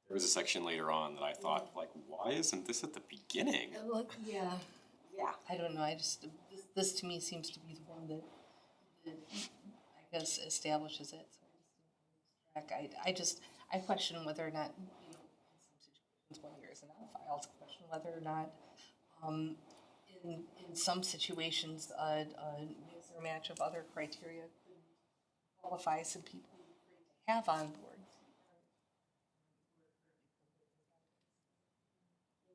There was a section later on that I thought, like, why isn't this at the beginning? look, yeah, Yeah. I don't know, I just, this to me seems to be the one that I guess establishes it. So I question whether or not, you know, in some situations, 1 year is enough. I also question whether or not, in some situations, a mix or match of other criteria could qualify some people to have on board.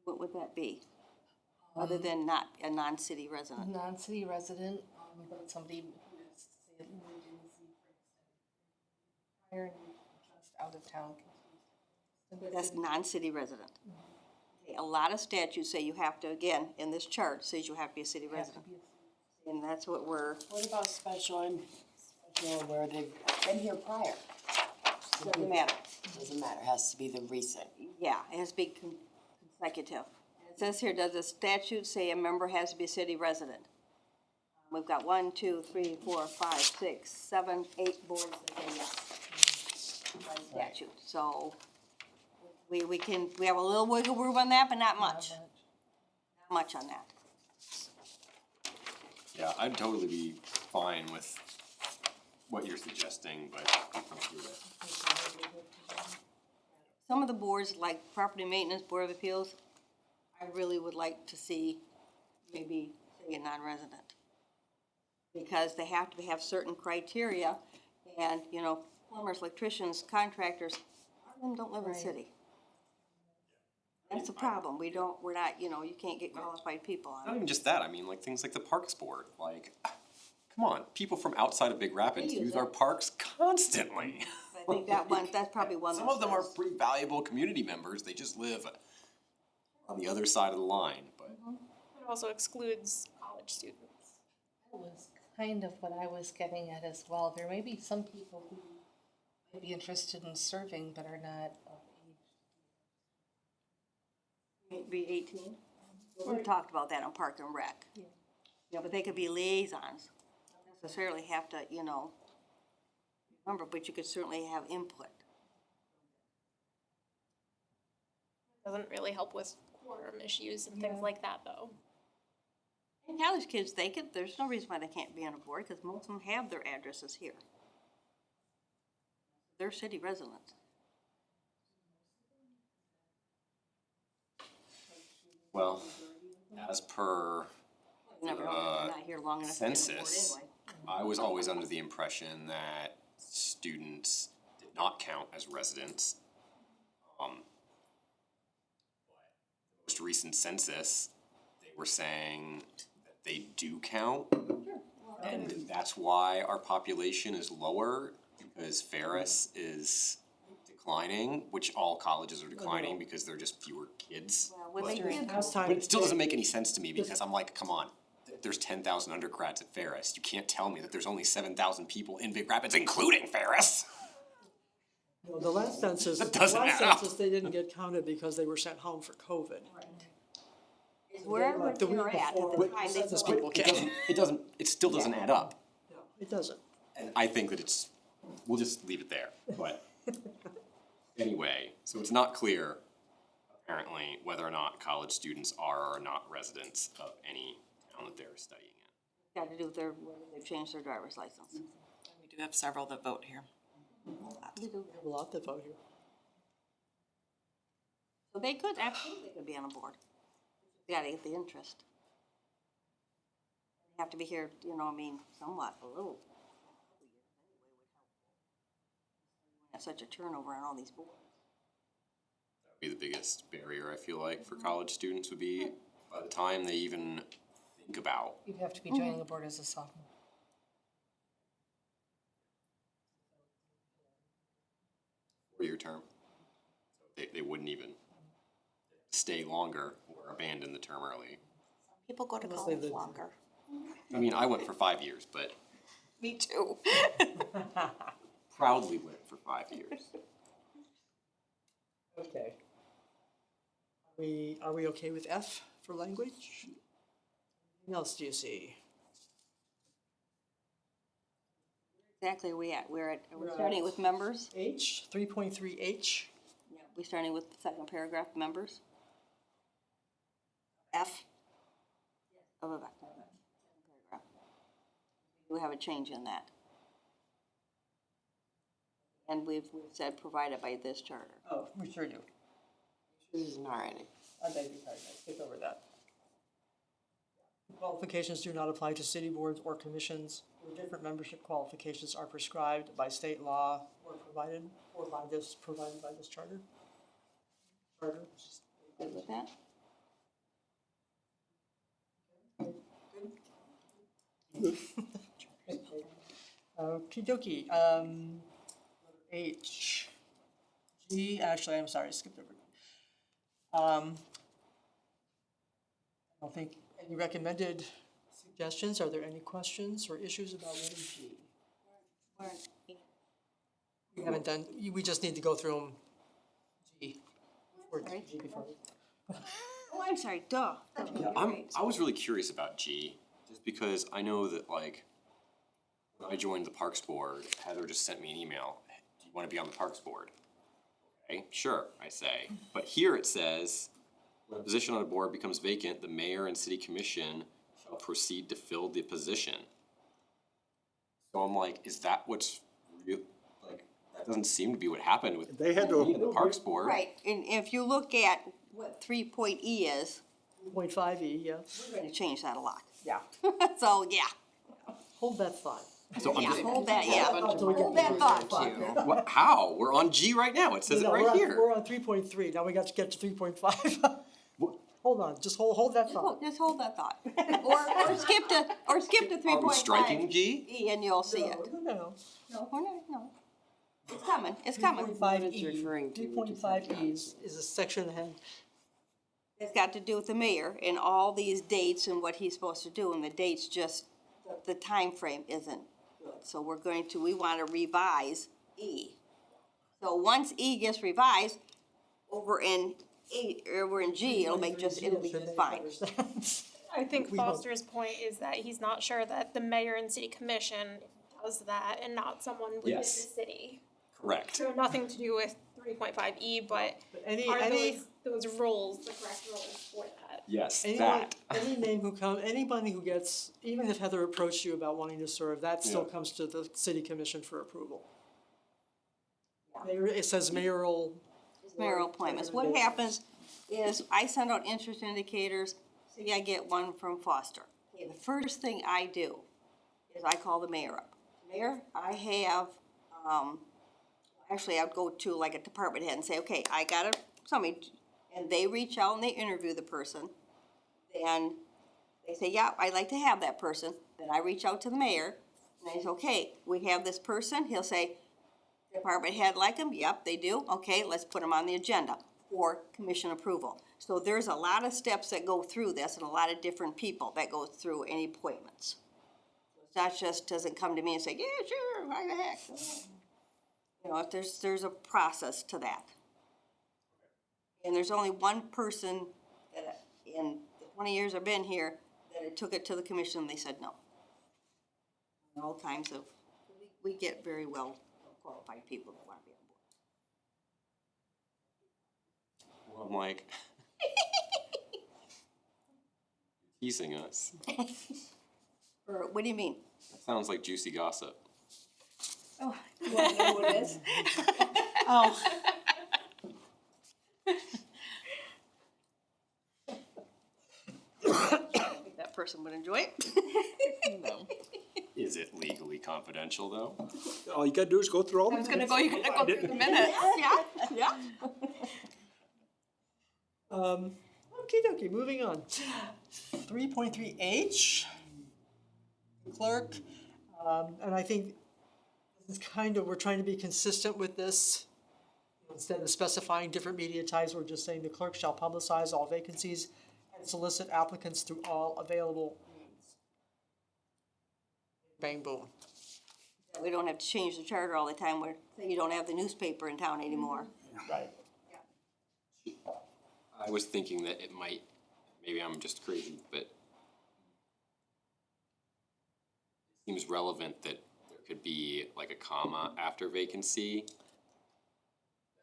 What would that be? Other than not a non-city resident? Non-city resident, but somebody who is, say, lived in the city for extended prior and just out of town. That's non-city resident. Okay, a lot of statutes say you have to, again, in this chart, says you have to be a city resident. And that's what we're, What about special where they've been here prior? doesn't matter. Doesn't matter, has to be the recent. Yeah, it has to be consecutive. It says here, does the statute say a member has to be a city resident? We've got 1, 2, 3, 4, 5, 6, 7, 8 boards that say yes. By statute, so we have a little wiggle room on that, but not much. Not much on that. Yeah, I'd totally be fine with what you're suggesting, but I can't do it. Some of the boards, like Property Maintenance, Board of Appeals, I really would like to see maybe say a non-resident. Because they have to have certain criteria, and, you know, plumbers, electricians, contractors, a lot of them don't live in the city. That's the problem, we're not, you know, you can't get qualified people Not on it. even just that, I mean, like, things like the Parks Board, like, come on, people from outside of Big Rapids They use use our it. parks constantly. I think that one, that's probably one that Some of them are says- pretty valuable community members, they just live on the other side of the line, but. It also excludes college students. That was kind of what I was getting at as well. There may be some people who might be interested in serving but are not of age. Be 18? We talked about that on Park and Rec. Yeah, but they could be liaisons, not necessarily have to, you know, remember, but you could certainly have input. Doesn't really help with quorum issues and things like that, though. And college kids, there's no reason why they can't be on a board, because most of them have their addresses here. They're city residents. Well, as per Never know, they're not here long enough to be on the board census, anyway. I was always under the impression that students did not count as residents. The most recent census, they were saying that they do count. And that's why our population is lower, because Ferris is declining, which all colleges are declining because there are just fewer kids. Well, when they did, Last time. But it still doesn't make any sense to me, because I'm like, come on, there's 10,000 undergrads at Ferris. You can't tell me that there's only 7,000 people in Big Rapids, including Ferris. No, the last census, That doesn't add up. they didn't get counted because they were sent home for COVID. wherever Like the week you're at before, the time they census fill people out. It still doesn't add up. No, it doesn't. And I think that we'll just leave it there, but anyway, so it's not clear, apparently, whether or not college students are or are not residents of any town that they're studying in. Got to do with whether they've changed their driver's license. We do have several that vote here. We have a lot that vote here. So they could, absolutely, they could be on a board. gotta get the interest. You have to be here, you know, I mean, somewhat, a little. Have such a turnover on all these boards. Be the biggest barrier, I feel like, for college students would be by the time they even think about. You'd have to be joining a board as a sophomore. Four-year term. So they wouldn't even stay longer or abandon the term early. People go to Unless they college live- longer. I mean, I went for 5 years, but Me too. proudly went for 5 years. Okay. Are we okay with F for language? Anything else do you see? Exactly, are we We're starting at- with members? H, 3.3H. Yeah. We starting with the second paragraph, members? F? Of the second paragraph. We have a change in that. And we've said provided by this charter. Oh, we sure do. Alrighty. I beg your pardon, I skipped over that. Qualifications do not apply to city boards or commissions where different membership qualifications are prescribed by state law or provided by this charter. Charter. Good with that? Okey dokey, H. G, actually, I'm sorry, I skipped over. I don't think, any recommended suggestions? Are there any questions or issues about letter G? We haven't done, we just need to go through them. G. Sorry? G before. Oh, I'm sorry, duh. Yeah, I was really curious about G, just because I know that like, when I joined the Parks Board, Heather just sent me an email, do you wanna be on the Parks Board? Okay, sure, I say, but here it says, when a position on a board becomes vacant, the mayor and city commission shall proceed to fill the position. So I'm like, is that what's real, like, that doesn't seem to be what happened with They had me and to, the Parks Board. Right, and if you look at what 3.E is, 3.5E, yeah. we're gonna change that a lot. Yeah. So, yeah, Hold that thought. So I'm yeah, just, hold that, yeah, Until we get hold to that thought. what, how? We're on G right now, it says it No, right here. We're on 3.3, now we got to get to 3.5. Hold on, just hold that thought. Just hold that thought. Or skip to 3.5. Are we striking G? E and you'll see it. No. No. It's coming, it's coming. 3.5E, referring to, we just 3.5E is a section that had, It's got to do with the mayor and all these dates and what he's supposed to do, and the dates just, the time frame isn't good. So we want to revise E. So once E gets revised, over in G, it'll be just fine. I think We hope. Foster's point is that he's not sure that the mayor and city commission does that and not someone within the Yes. city. Correct. So nothing to do with 3.5E, but But any are those roles the correct roles for that? Yes, anyone, that. any name who comes, anybody who gets, even if Heather approached you about wanting to serve, that still Yeah. comes to the city commission for approval. Mayor, it says mayoral. Mayoral appointments. What happens is I send out interest indicators, say I get one from Foster. Okay, the first thing I do is I call the mayor up. Mayor, I have, actually I'd go to like a department head and say, okay, I got somebody, and they reach out and they interview the person. Then they say, yeah, I'd like to have that person. Then I reach out to the mayor and I say, okay, we have this person. He'll say, department head like them? Yep, they do. Okay, let's put them on the agenda for commission approval. So there's a lot of steps that go through this and a lot of different people that go through any appointments. It's not just, doesn't come to me and say, yeah, sure, why the heck? You know, there's a process to that. And there's only one person that in the 20 years I've been here that I took it to the commission and they said no. And all kinds of, we get very well qualified people that want to be on board. Well, I'm like, teasing us. Or, what do you mean? That sounds like juicy gossip. Oh, you want to know what it is? Oh. person would enjoy it. Is it legally confidential though? All you gotta do is go through all the. I was gonna go, you're gonna go through the minutes, yeah. Okay, moving on. 3.3H, clerk, and I think this is kind of, we're trying to be consistent with this. Instead of specifying different media types, we're just saying the clerk shall publicize all vacancies and solicit applicants through all available means. Bang, boom. We don't have to change the charter all the time where you don't have the newspaper in town anymore. Right. I was thinking that it might, maybe I'm just crazy, but it seems relevant that there could be like a comma after vacancy.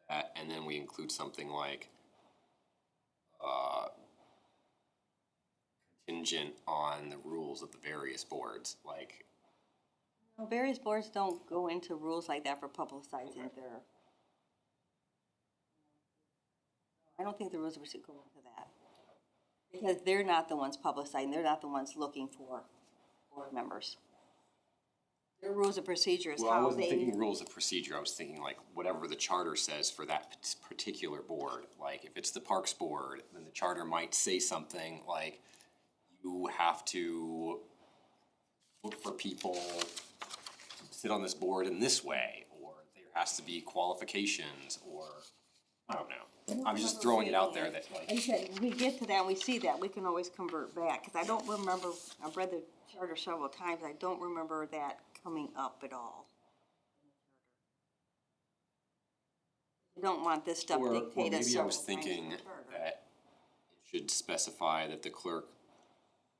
And then we include something like, contingent on the rules of the various boards, like, Well, various boards don't go into rules like that for publicizing their. I don't think the rules of procedure go into that. Because they're not the ones publicizing, they're not the ones looking for board members. Their rules of procedure is well, I how wasn't they. thinking rules of procedure, I was thinking like whatever the charter says for that particular board. Like if it's the Parks Board, then the charter might say something like, you have to look for people to sit on this board in this way, or there has to be qualifications, or, I don't know. I'm just throwing it out there that Like like, I said, when we get to that, and we see that, we can always convert back, cause I don't remember, I've read the charter several times, I don't remember that coming up at all. You don't want this stuff or dictated maybe I several was times in thinking the charter. that it should specify that the clerk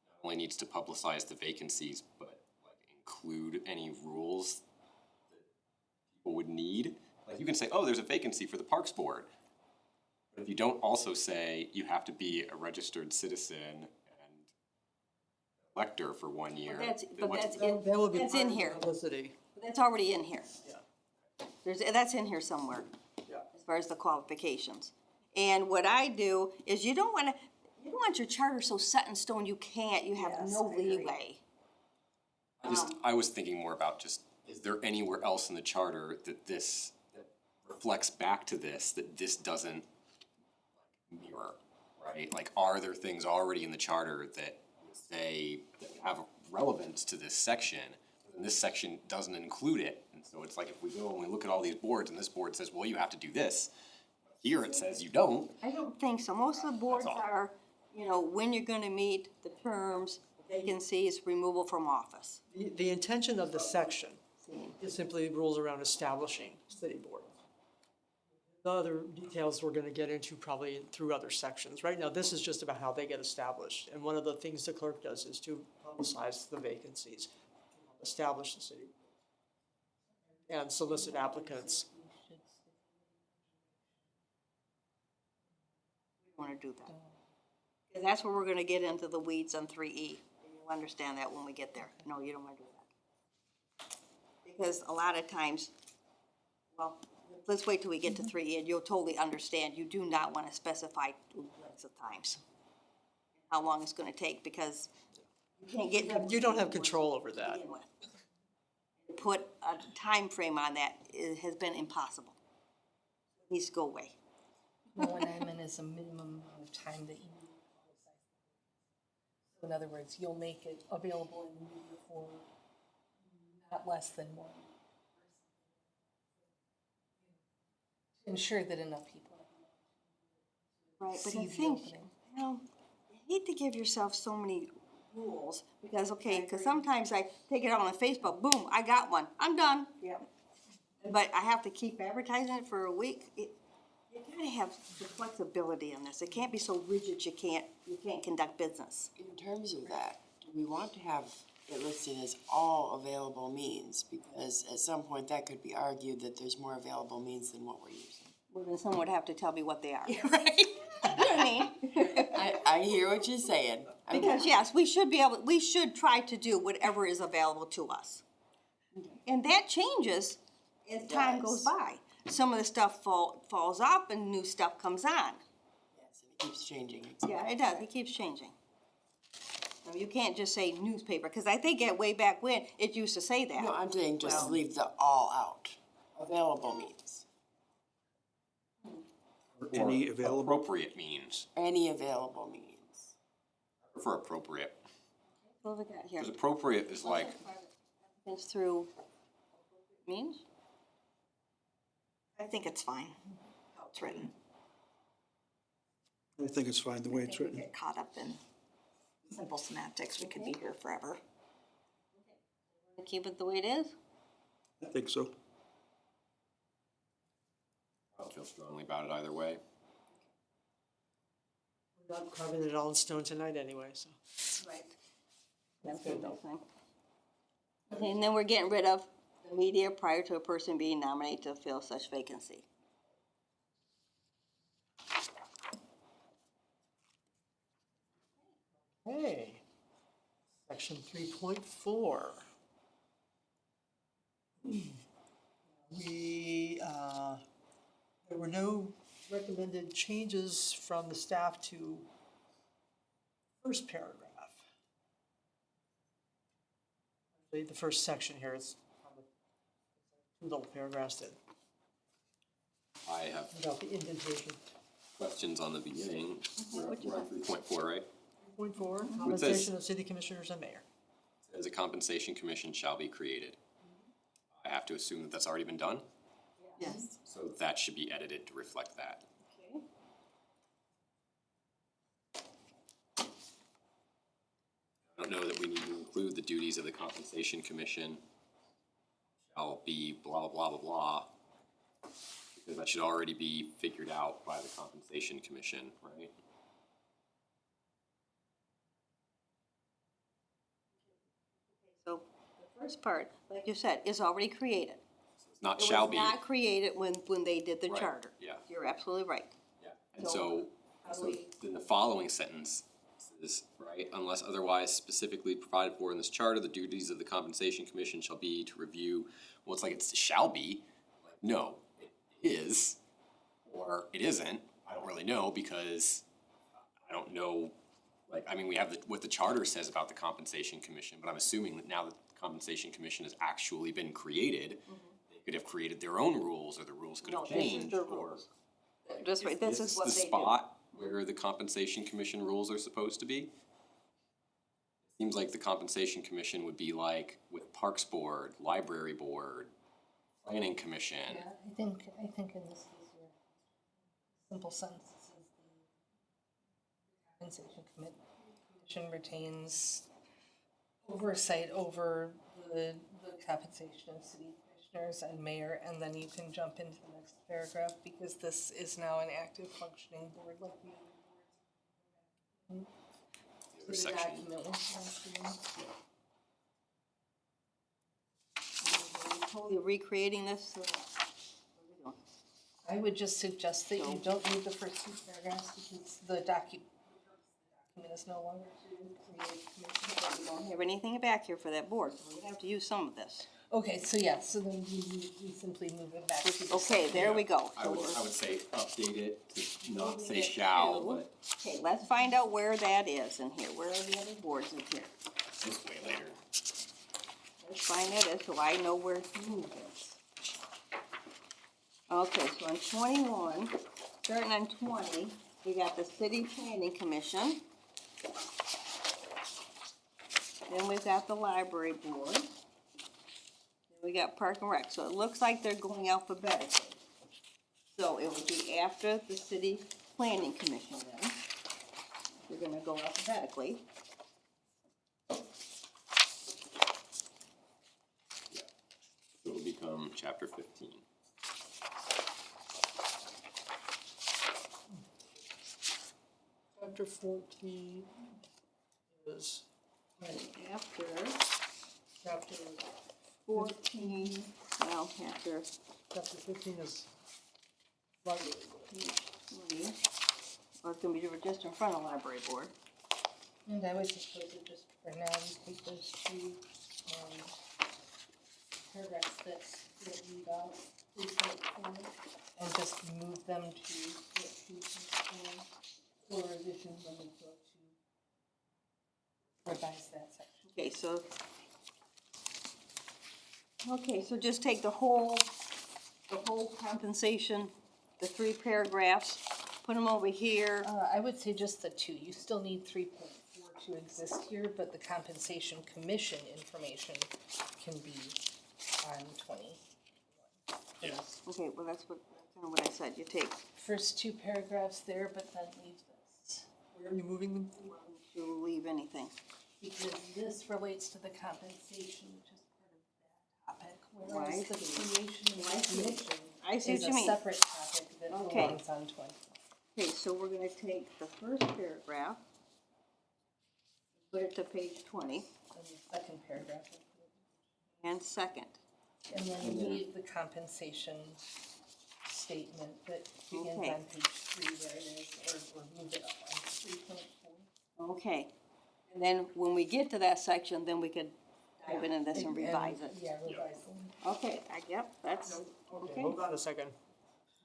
not only needs to publicize the vacancies, but like include any rules that people would need. Like you can say, oh, there's a vacancy for the Parks Board. But if you don't also say you have to be a registered citizen and elector for 1 year. That's, then but what's- that's in, That will be that's part in of the here, publicity. that's already in here. Yeah. That's in here somewhere. Yeah. As far as the qualifications. And what I do is you don't want your charter so set in stone you can't, you have no leeway. I was thinking more about just, is there anywhere else in the charter that this that reflects back to this, that this doesn't mirror, right? Like, are there things already in the charter that say, that have relevance to this section, and this section doesn't include it? And so it's like, if we go and we look at all these boards, and this board says, well, you have to do this, here it says you don't. I don't think so. Most of the boards all. are, when you're gonna meet, the terms, vacancies, removal from office. The intention of the section is simply rules around establishing city boards. The other details we're gonna get into probably through other sections. Right now, this is just about how they get established. And one of the things the clerk does is to publicize the vacancies, establish the city, and solicit applicants. We wanna do that. And that's where we're gonna get into the weeds on 3E. You'll understand that when we get there. No, you don't wanna do that. Because a lot of times, well, let's wait till we get to 3E and you'll totally understand. You do not wanna specify lengths of times. How long it's gonna take, because you can't get. You don't have control over that. begin with. Put a time frame on that has been impossible. It needs to go away. No, what I meant is a minimum amount of time that you need to publicize. So in other words, you'll make it available in the media for not less than 1. To ensure that enough people Right, but see I the think, opening. you hate to give yourself so many rules, because, because sometimes I take it out on Facebook, boom, I got one, I'm done. Yep. But I have to keep advertising it for a week. You gotta have the flexibility in this. It can't be so rigid you can't conduct business. In terms of that, do we want to have it listed as all available means? Because at some point that could be argued that there's more available means than what we're using. Well, then someone would have to tell me what they are. Right. You know what I mean? I hear what you're saying. Because yes, we should try to do whatever is available to us. And that changes as time goes by. Some of the stuff falls off and new stuff comes on. Yes, and it keeps changing. Yeah, it does, it keeps changing. I mean, you can't just say newspaper, because I think way back when, it used to say that. No, I'm saying just Well- leave the all out. Available means, Any Or available? appropriate means, any available means. I prefer appropriate, What have we got here? because appropriate is like, It's through means? I think it's fine, how it's written. I think it's fine the way it's We written. get caught up in simple semantics, we could be here forever. Keep it the way it is? I think so. I don't feel strongly about it either way. We're not carving it all in stone tonight anyway, so. Right. That's good though. Okay, and then we're getting rid of the media prior to a person being nominated to fill such vacancy. Okay. Section 3.4. There were no recommended changes from the staff to first paragraph. The first section here is two little paragraphs that, I have about the indentation. questions on the beginning. We're on 3.4, right? 3.4, compensation of city commissioners and mayor. As a compensation commission shall be created. I have to assume that that's already been done, Yes. so that should be edited to reflect that. Okay. I don't know that we need to include the duties of the compensation commission shall be blah, blah, blah, blah, blah. Because that should already be figured out by the compensation commission, right? So the first part, like you said, is already created. It's not It shall be. was not created when they did the Right, charter. yeah. You're absolutely right. Yeah, and So, so, how do so we- then the following sentence is, right, unless otherwise specifically provided for in this charter, the duties of the compensation commission shall be to review, well, it's like it's shall be, like, no, it is, or it isn't, I don't really know, because I don't know, like, I mean, we have what the charter says about the compensation commission, but I'm assuming that now that the compensation commission has actually been created, they could have created their own rules, or the rules could have No, this is changed, the or. rules. Just right, this is what the they do. spot where the compensation commission rules are supposed to be? Seems like the compensation commission would be like with Parks Board, Library Board, Planning Commission. Yeah, I think in this case, your simple sentence is the compensation commission retains oversight over the compensation of city commissioners and mayor, and then you can jump into the next paragraph, because this is now an active functioning board like the other boards. The other So the section. document was last year. Totally recreating this, so what are we doing? I would just suggest that you don't read the first two paragraphs, because the document is no longer to create commissions. We don't have anything back here for that board, so we have to use some of this. Okay, so yeah, so then we simply move it back to the. Okay, there we go. I So would, we're- I would say update it to not say Moving it shall, to- but Okay, let's find out where that is in here. Where are the other boards in here? it's way later. Let's find that out so I know where to move this. Okay, so on 21, starting on 20, we got the City Planning Commission. Then we've got the Library Board. Then we got Park and Rec, so it looks like they're going alphabetically. So it would be after the City Planning Commission then. We're gonna go alphabetically. It will become chapter 15. Chapter 14 is, After chapter, 14, well, after chapter 15 is library. page 20, or it's gonna be just in front of library board. And I would just put it just for now, we take those two, paragraphs that we got, and just move them to, for revision when we go revise that section. Okay, so just take the whole compensation, the 3 paragraphs, put them over here. I would say just the 2. You still need 3.4 to exist here, but the compensation commission information can be on 20. Okay, well, that's kind of what I said, you take First 2 paragraphs there, but then leave this. Where are you moving them? to leave anything. Because this relates to the compensation, which is part of that topic, Right. whereas the creation of the commission I see is what a you mean. separate topic that Okay. belongs on 20. Okay, so we're gonna take the first paragraph, put it to page 20, And the second paragraph. and second. And then leave the compensation statement that begins Okay. on page 3 where it is, or move it up on 3.4. Okay, and then when we get to that section, then we could dive into this and revise it. Yeah, revise them. Okay, yep, that's, Okay, okay. hold on a second.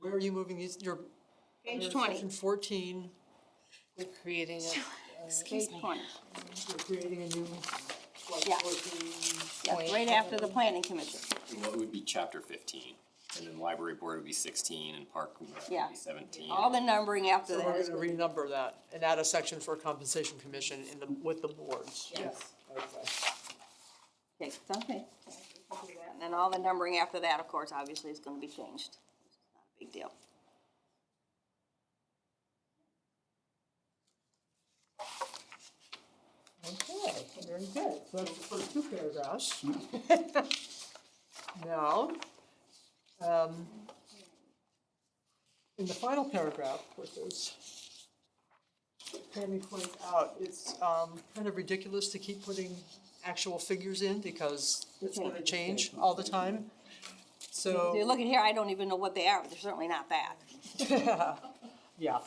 Where are you moving these, your? Page your 20. Section 14, We're creating Page 20, you're creating a new, like, Yeah. 14. yeah, right after the planning commission. Well, it would be chapter 15, and then library board would be 16, and park would Yeah. be 17. All the numbering after So that we're is gonna renumber that and add a section for compensation commission in the, with the boards. Yes. Okay. okay, it's okay. And then all the numbering after that, of course, obviously is gonna be changed. It's not a big deal. Okay, very good. So that's the first 2 paragraphs. Now, in the final paragraph, which is, Tammy points out, it's kind of ridiculous to keep putting actual figures in because it's gonna change all the time. So So, you're looking here, I don't even know what they are, but they're certainly not that. yeah.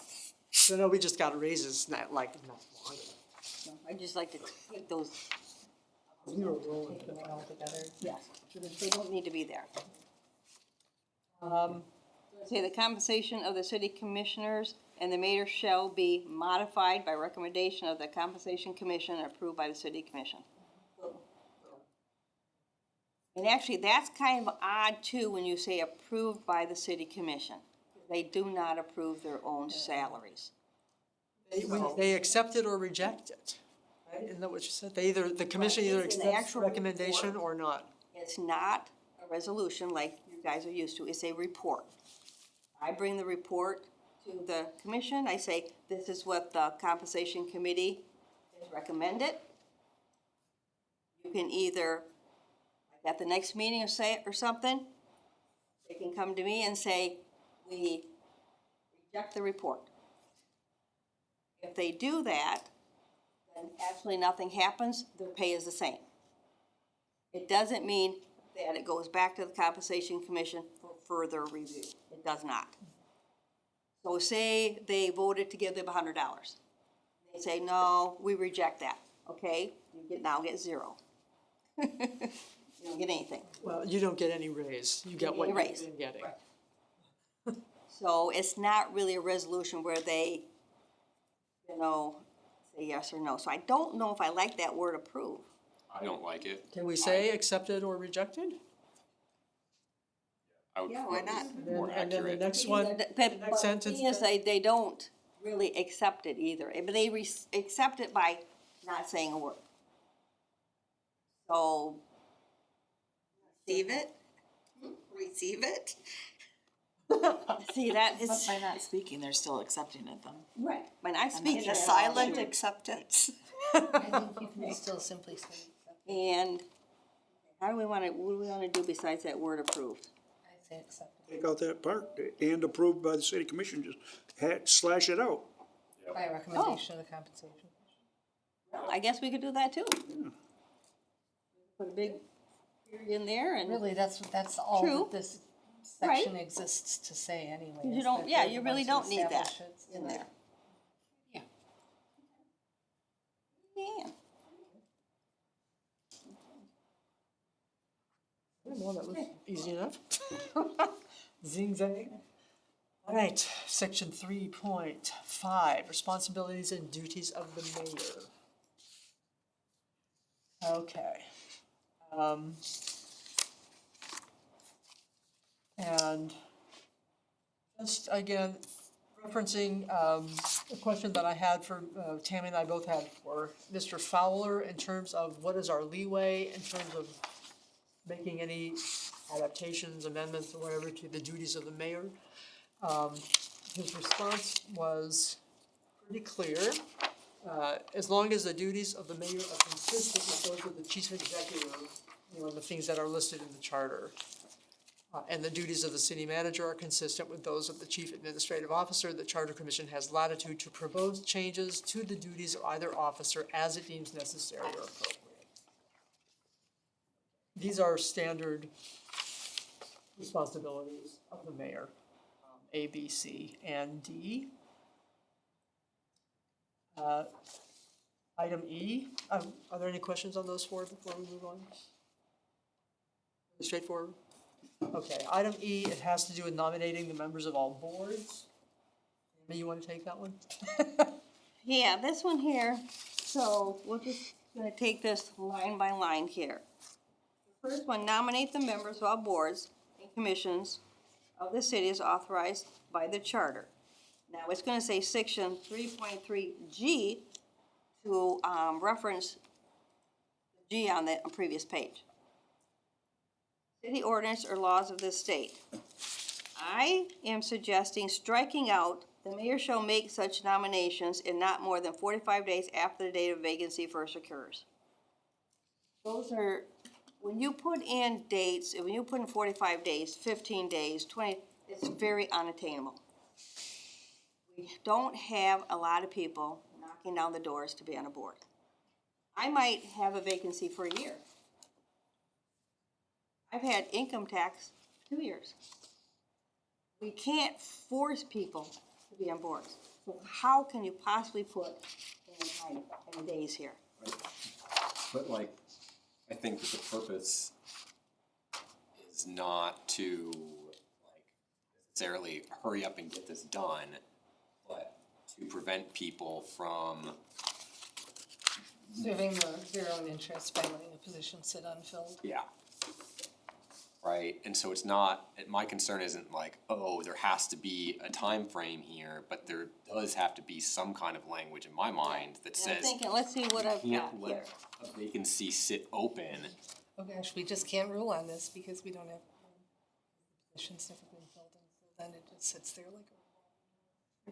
So no, we just got raises, not long ago. I just like to take those, We were rolling. Take them all together. yes, they don't need to be there. Say the compensation of the city commissioners and the mayor shall be modified by recommendation of the compensation commission and approved by the city commission. And actually, that's kind of odd too, when you say approved by the city commission. They do not approve their own salaries. They accept it or reject it, right? Isn't that what you said? They either, the commission Right, either it's in the accepts actual recommendation report. or not. It's not a resolution like you guys are used to, it's a report. I bring the report to the commission, I say, this is what the compensation committee has recommended. You can either, like at the next meeting or say, or something, they can come to me and say, we reject the report. If they do that, then absolutely nothing happens, their pay is the same. It doesn't mean that it goes back to the compensation commission for further review. It does not. So say they voted to give them $100. They say, no, we reject that, okay? You now get 0. You don't get anything. Well, you don't get any raise. You get what Any you've raise. been getting. So it's not really a resolution where they, you know, say yes or no. So I don't know if I like that word approve. I don't like it. Can we say accepted or rejected? I would Yeah, why prefer not? it to be more And then the accurate. next one, the But next the sentence. thing is, they don't really accept it either, but they accept it by not saying a word. So, Receive it? Receive it? see, that But is, by not speaking, they're still accepting it though. right, when I speak. In a silent acceptance. I think you can still simply say accept. And how do we wanna, what do we wanna do besides that word approved? I say accept. Take out that part, and approved by the city commission, just slash it out. By recommendation of the compensation. Well, I guess we could do that too. Put a big period in there and. Really, that's all True. that this section exists to say anyway. You is don't, that yeah, they're you the really ones who don't need that establish it. in there. Yeah. Yeah. Well, that was easy enough. Zing zang. All right, section 3.5, responsibilities and duties of the mayor. Okay. And just again, referencing a question that I had for, Tammy and I both had for Mr. Fowler in terms of what is our leeway in terms of making any adaptations, amendments, or whatever to the duties of the mayor. His response was pretty clear. As long as the duties of the mayor are consistent with those of the chief executive, you know, the things that are listed in the charter. And the duties of the city manager are consistent with those of the chief administrative officer. The charter commission has latitude to propose changes to the duties of either officer as it deems necessary or appropriate. These are standard responsibilities of the mayor, A, B, C, and D. Item E, are there any questions on those four before we move on? Straightforward? Okay, item E, it has to do with nominating the members of all boards. Amy, you want to take that one? Yeah, this one here, so we're just gonna take this line by line here. The first one, nominate the members of all boards and commissions of the city as authorized by the charter. Now, it's gonna say section 3.3G to reference G on the previous page. City ordinance or laws of this state. I am suggesting striking out, the mayor shall make such nominations in not more than 45 days after the date of vacancy first occurs. Those are, when you put in dates, when you put in 45 days, 15 days, 20, it's very unattainable. We don't have a lot of people knocking down the doors to be on a board. I might have a vacancy for a year. I've had income tax 2 years. We can't force people to be on boards. So how can you possibly put in time and days here? But like, I think that the purpose is not to like necessarily hurry up and get this done, but to prevent people from, Serving their own interests by letting a position sit unfilled. yeah. Right, and so it's not, my concern isn't like, oh, there has to be a time frame here, but there does have to be some kind of language in my mind that And I'm says thinking, let's see what I've got can't here. let a vacancy sit open. Oh gosh, we just can't rule on this because we don't have, positions never been filled, and so then it just sits there like a.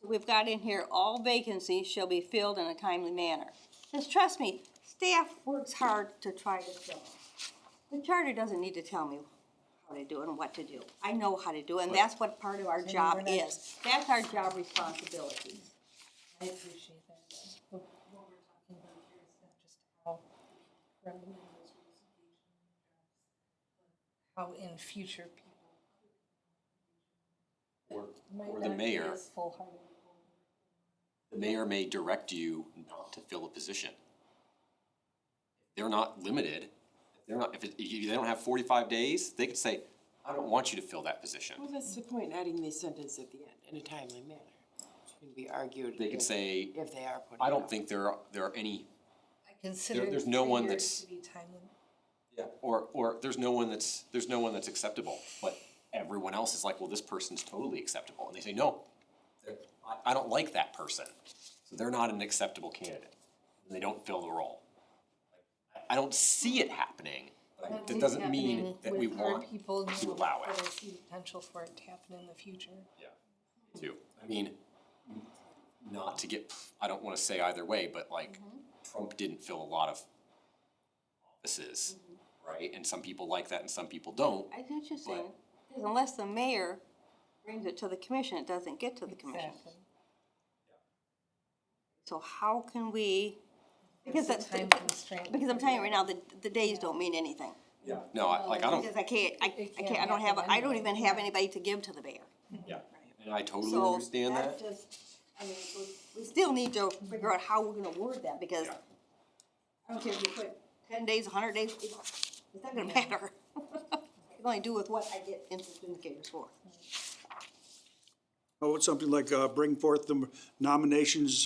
So we've got in here, all vacancies shall be filled in a timely manner. Because trust me, staff works hard to try to fill them. The charter doesn't need to tell me how to do it and what to do. I know how to do it, and that's what part of our job is. That's our job responsibility. I appreciate that. What we're talking about here is not just how revenue is how in future people Or the mayor, might full-hearted. the mayor may direct you not to fill a position. They're not limited, they're not, if they don't have 45 days, they could say, I don't want you to fill that position. Well, that's the point, adding the sentence at the end, in a timely manner. Which can be argued. They could say, If they are putting. I it don't out. think there are any, I consider there's no 3 one years that's- to be timely. or there's no one that's acceptable, but everyone else is like, well, this person's totally acceptable, and they say, no, I don't like that person, so they're not an acceptable candidate, and they don't fill the role. I don't see it happening, but that doesn't mean that we want people to allow it. But I see potential for it to happen in the future. Yeah, too. I mean, not to get, I don't wanna say either way, but like, Trump didn't fill a lot of offices, right? And some people like that and some people don't. I get what you're saying. Because unless the mayor brings it to the commission, it doesn't get to the commission. Exactly. So how can we, because It's a that's, time constraint. because I'm telling you right now, the days don't mean anything. Yeah. No, I don't, Because I can't, It can't I don't have, happen I don't anyway. even have anybody to give to the mayor. yeah, and I totally So understand that. just, I mean, we still need to figure out how we're gonna word that, because Yeah. I don't care if you put 10 days, 100 days, it's not gonna matter. I can only do with what I get interest indicators for. Oh, it's something like, bring forth the nominations,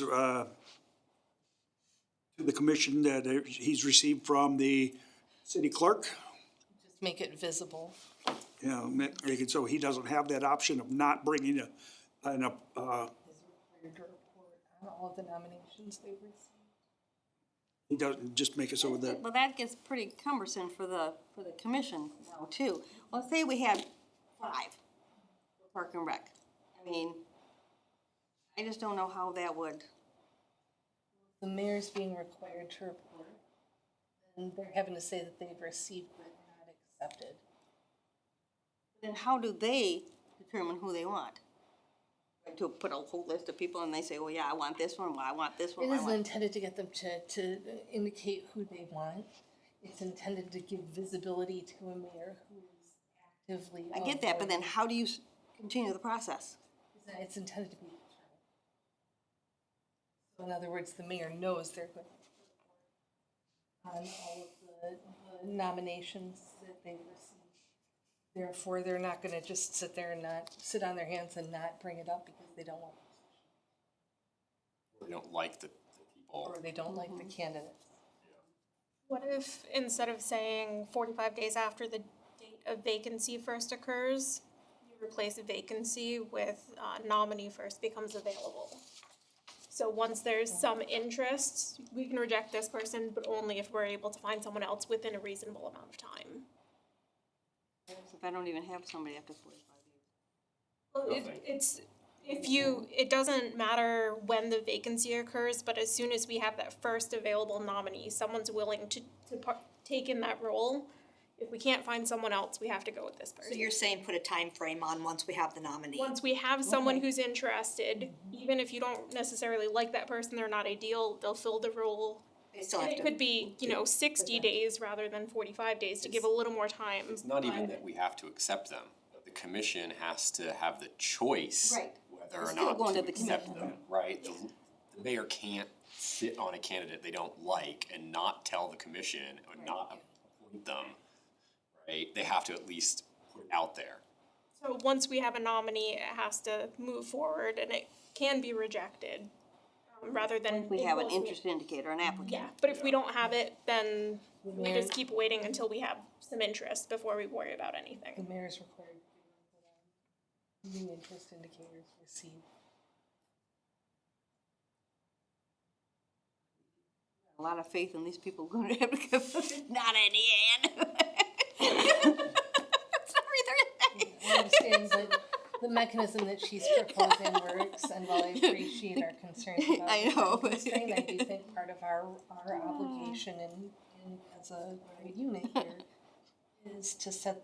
To the commission that he's received from the city clerk. Just make it visible. You know, make it so he doesn't have that option of not bringing Is required to report on all of the nominations they've received. he doesn't, just make it so that, Well, that gets pretty cumbersome for the commission now too. Well, say we had 5 for Park and Rec. I mean, I just don't know how that would, The mayor's being required to report, and they're having to say that they've received but not accepted. then how do they determine who they want? Like, to put a whole list of people and they say, oh yeah, I want this one, well, I want this one, It I isn't want. intended to get them to indicate who they want. It's intended to give visibility to a mayor who is actively. I get that, but then how do you continue the process? It's intended to be determined. So in other words, the mayor knows they're going to report on all of the nominations that they've received. Therefore, they're not gonna just sit there and not, sit on their hands and not bring it up because they don't want, We don't like the people. or they don't like the candidates. What if instead of saying 45 days after the date of vacancy first occurs, you replace a vacancy with nominee first becomes available? So once there's some interest, we can reject this person, but only if we're able to find someone else within a reasonable amount of time. If I don't even have somebody after 45 days. Well, it doesn't matter when the vacancy occurs, but as soon as we have that first available nominee, someone's willing to take in that role. If we can't find someone else, we have to go with this So person. you're saying put a time frame on once we have the nominee? Once we have someone who's interested, even if you don't necessarily like that person, they're not ideal, they'll fill the role. They still And have it to, could be, 60 days rather than 45 days to give a little more time. It's not even that we have to accept them. The commission has to have the choice Right. whether It's or still not going to to the accept commission. them, right? The mayor can't sit on a candidate they don't like and not tell the commission or not appoint them, right? They have to at least put it out there. So once we have a nominee, it has to move forward and it can be rejected, rather than. We have an interest indicator, an applicant. Yeah, but if we don't have it, then we just keep waiting until we have some interest before we worry about The anything. mayor's required to give new interest indicators received. A lot of faith in these people going to have to go, not any Ann. Sorry, I understand that the mechanism that she's proposing works, and while I appreciate our concerns about I the know. time constraint, I do think part of our obligation in as a unit here is to set.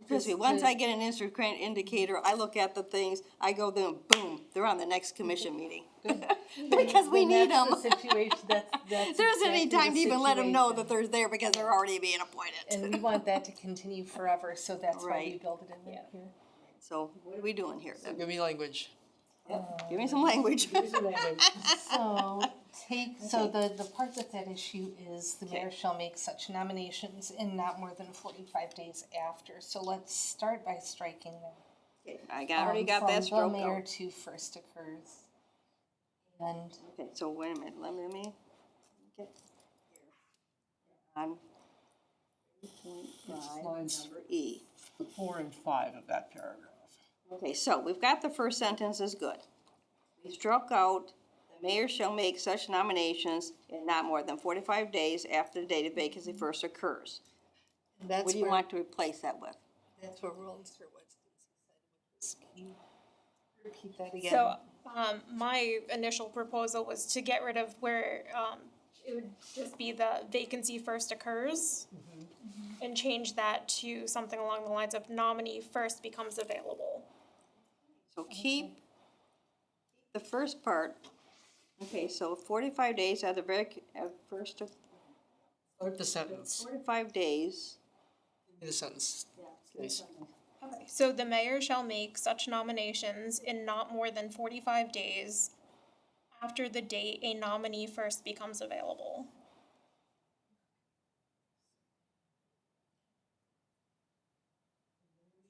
Trust me, once I get an interest indicator, I look at the things, I go there, boom, they're on the next commission meeting. Because we need them. That's the situation, that's There isn't any exactly time to the even let them know that situation. they're there because they're already being appointed. And we want that to continue forever, so that's why we Right. built it in there here. So what are we doing here? Give me language. Give me some language. So the part that's at issue is the mayor shall make such nominations in not more than 45 days after. So let's start by striking that. Okay, I already got that From stroke the mayor out. to first occurs. And Okay, so wait a minute, let me, okay. On 8.5, Lines number E. 4 and 5 of that paragraph. Okay, so we've got the first sentence is good. We struck out, the mayor shall make such nominations in not more than 45 days after the date of vacancy first occurs. that's What do you where, want to replace that with? that's where Roland Sir what Stacy said, which was, can you repeat that again? So, my initial proposal was to get rid of where, it would just be the vacancy first occurs. And change that to something along the lines of nominee first becomes available. So keep the first part. Okay, so 45 days at the very, at first, of Start the sentence. 45 days. Give me the sentence, please. Okay, so the mayor shall make such nominations in not more than 45 days after the date a nominee first becomes available.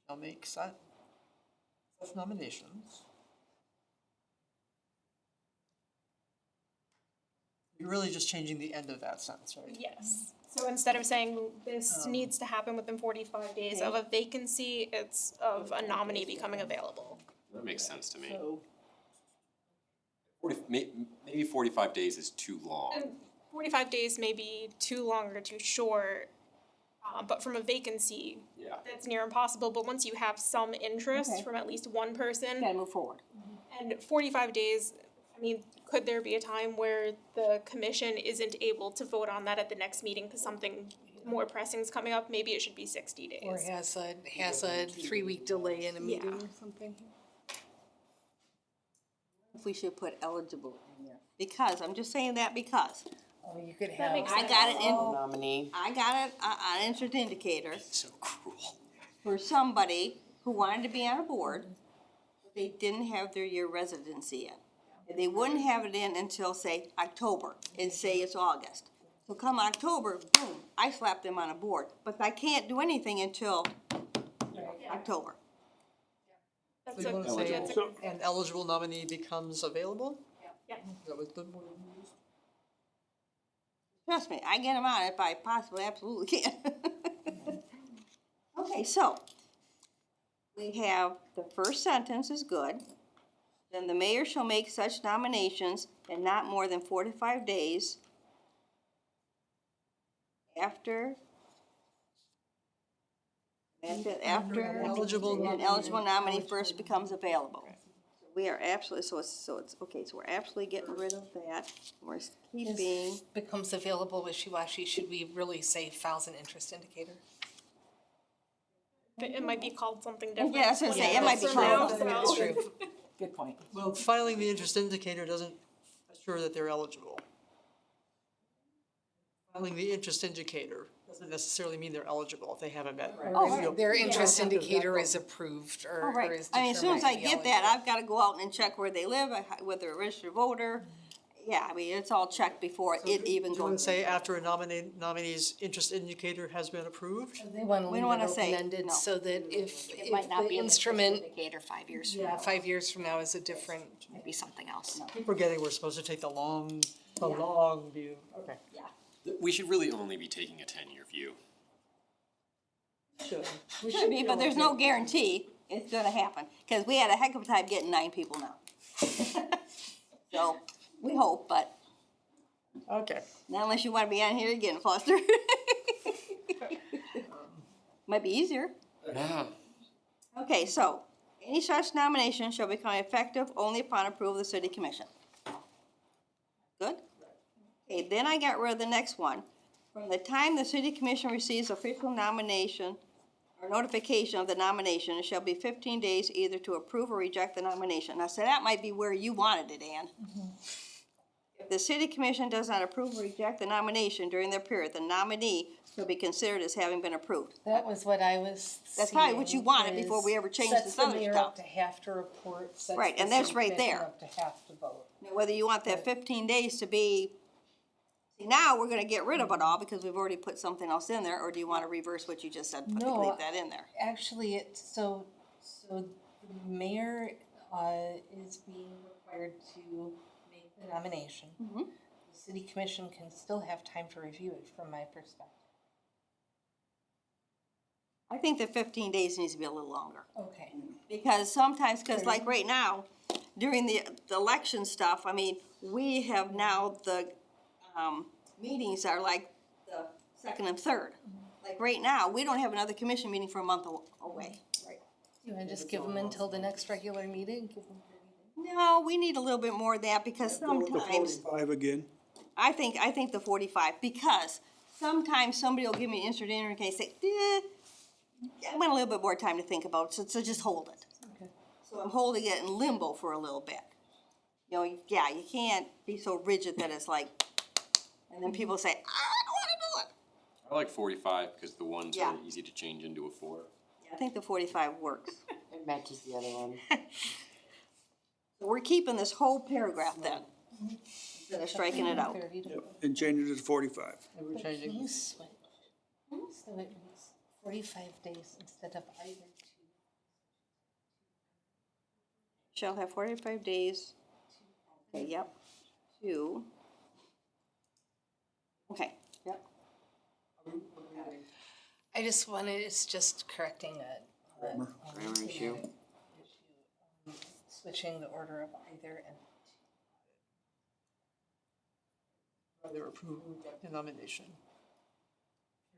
I'll make such nominations. You're really just changing the end of that sentence, right? Yes. So instead of saying this needs to happen within 45 days of a vacancy, it's of a nominee becoming available. That makes sense to me. So, 40, maybe 45 days is too long. And 45 days may be too long or too short, but from a vacancy, Yeah. that's near impossible. But once you have some interest Okay. from at least one person, Gotta move forward. and 45 days, I mean, could there be a time where the commission isn't able to vote on that at the next meeting because something more pressing is coming up? Maybe it should be 60 days. Or has a 3-week delay in a meeting or something. If we should put eligible in there. Because, I'm just saying that because Oh, you could have. makes I got it in, Nominee. I got it, an interest indicator So cruel. for somebody who wanted to be on a board, but they didn't have their year residency in. And they wouldn't have it in until, say, October, and say it's August. So come October, boom, I slap them on a board, but I can't do anything until October. That's so you wanna a, say, that's a, an eligible nominee becomes available? yeah. Is that what the word you used? Trust me, I get them on if I possibly absolutely can. Okay, so, we have, the first sentence is good. Then the mayor shall make such nominations in not more than 4 to 5 days after Eligible an eligible nominee first becomes available. We are absolutely, so it's, okay, so we're absolutely getting rid of that. We're keeping, Becomes available wishy-washy, should we really say files an interest indicator? It might be called something different. yeah, I was gonna say, it might be For now, called. so- It's true. Good point. Well, filing the interest indicator doesn't assure that they're eligible. Filing the interest indicator doesn't necessarily mean they're eligible if they haven't met. Their interest indicator is approved All or right, is I mean, as soon as I determined to be get that, eligible. I've gotta go out and check where they live, whether they're a registered voter. Yeah, I mean, it's all checked before it even Do you want goes. to say after a nominee's interest indicator has been approved? They wanna We leave don't wanna it say, open-ended no. so that if It might not the be an interest instrument, indicator 5 years from yeah, now, 5 years from now is a different. might be something else. Keep forgetting we're supposed to take the long view. Okay. We should really only be taking a 10-year view. Should. Should be, but there's no guarantee it's gonna happen, cause we had a heck of a time getting 9 people now. So, we hope, but Okay. not unless you wanna be on here again, Foster. Might be easier. Yeah. Okay, so, any such nomination shall become effective only upon approval of the city commission. Good? Okay, then I got rid of the next one. From the time the city commission receives official nomination or notification of the nomination, it shall be 15 days either to approve or reject the nomination. Now, so that might be where you wanted it, Ann. If the city commission does not approve or reject the nomination during their period, the nominee shall be considered as having been approved. That was what I was That's probably what you seeing wanted before is we ever changed sets this the other mayor stuff. up to have to report, sets Right, the and that's city right commission there. up to have to vote. Now, whether you want that 15 days to be, see, now we're gonna get rid of it all because we've already put something else in there, or do you wanna reverse what you just said, No, leave that in there? Actually, so the mayor, is being required to make the nomination. Mhm. The city commission can still have time to review it from my perspective. I think the 15 days needs to be a little longer, Okay. because sometimes, cause like right now, during the election stuff, I mean, we have now the, meetings are like the second and third. Like right now, we don't have another commission meeting for a month away. You wanna just give them until the next regular meeting, give them. No, we need a little bit more of that, because Go with the sometimes. 45 again. I think the 45, because sometimes somebody will give me an instant in and say, I want a little bit more time to think about it, so just hold it. Okay. So I'm holding it in limbo for a little bit. You know, yeah, you can't be so rigid that it's like, and then people say, I don't wanna do it. I like 45 because the ones Yeah. are easy to change into a 4. I think the 45 works. It matches the other one. So we're keeping this whole paragraph then, instead of striking it out. 30 to Yep, and change it to 45. And we're Can changing. you switch? So it was 45 days instead of either two. Shall have 45 days. Okay, yep. To Yep. I just wanted, it's just correcting a. Grammar issue. Switching the order of either and. Either approve or reject the nomination.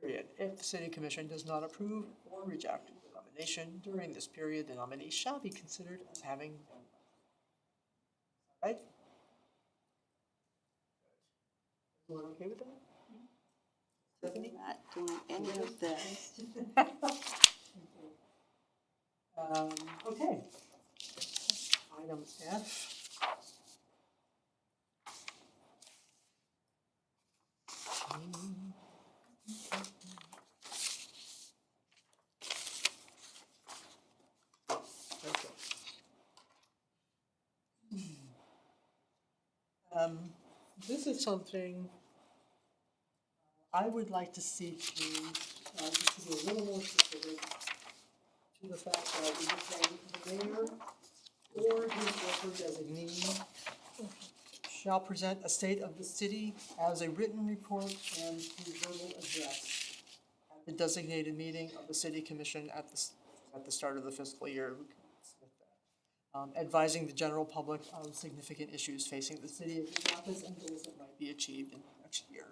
Period. If the city commission does not approve or reject the nomination during this period, the nominee shall be considered as having been. Right? Everyone okay with that? Stephanie? Not doing any of this. Okay. Item F. Okay. This is something I would like to see to, just to be a little more specific to the fact that we just say the mayor or his or her designee shall present a state of the city as a written report and through verbal address at the designated meeting of the city commission at the start of the fiscal year. Advising the general public of significant issues facing the city of Indianapolis and goals that might be achieved in the next year.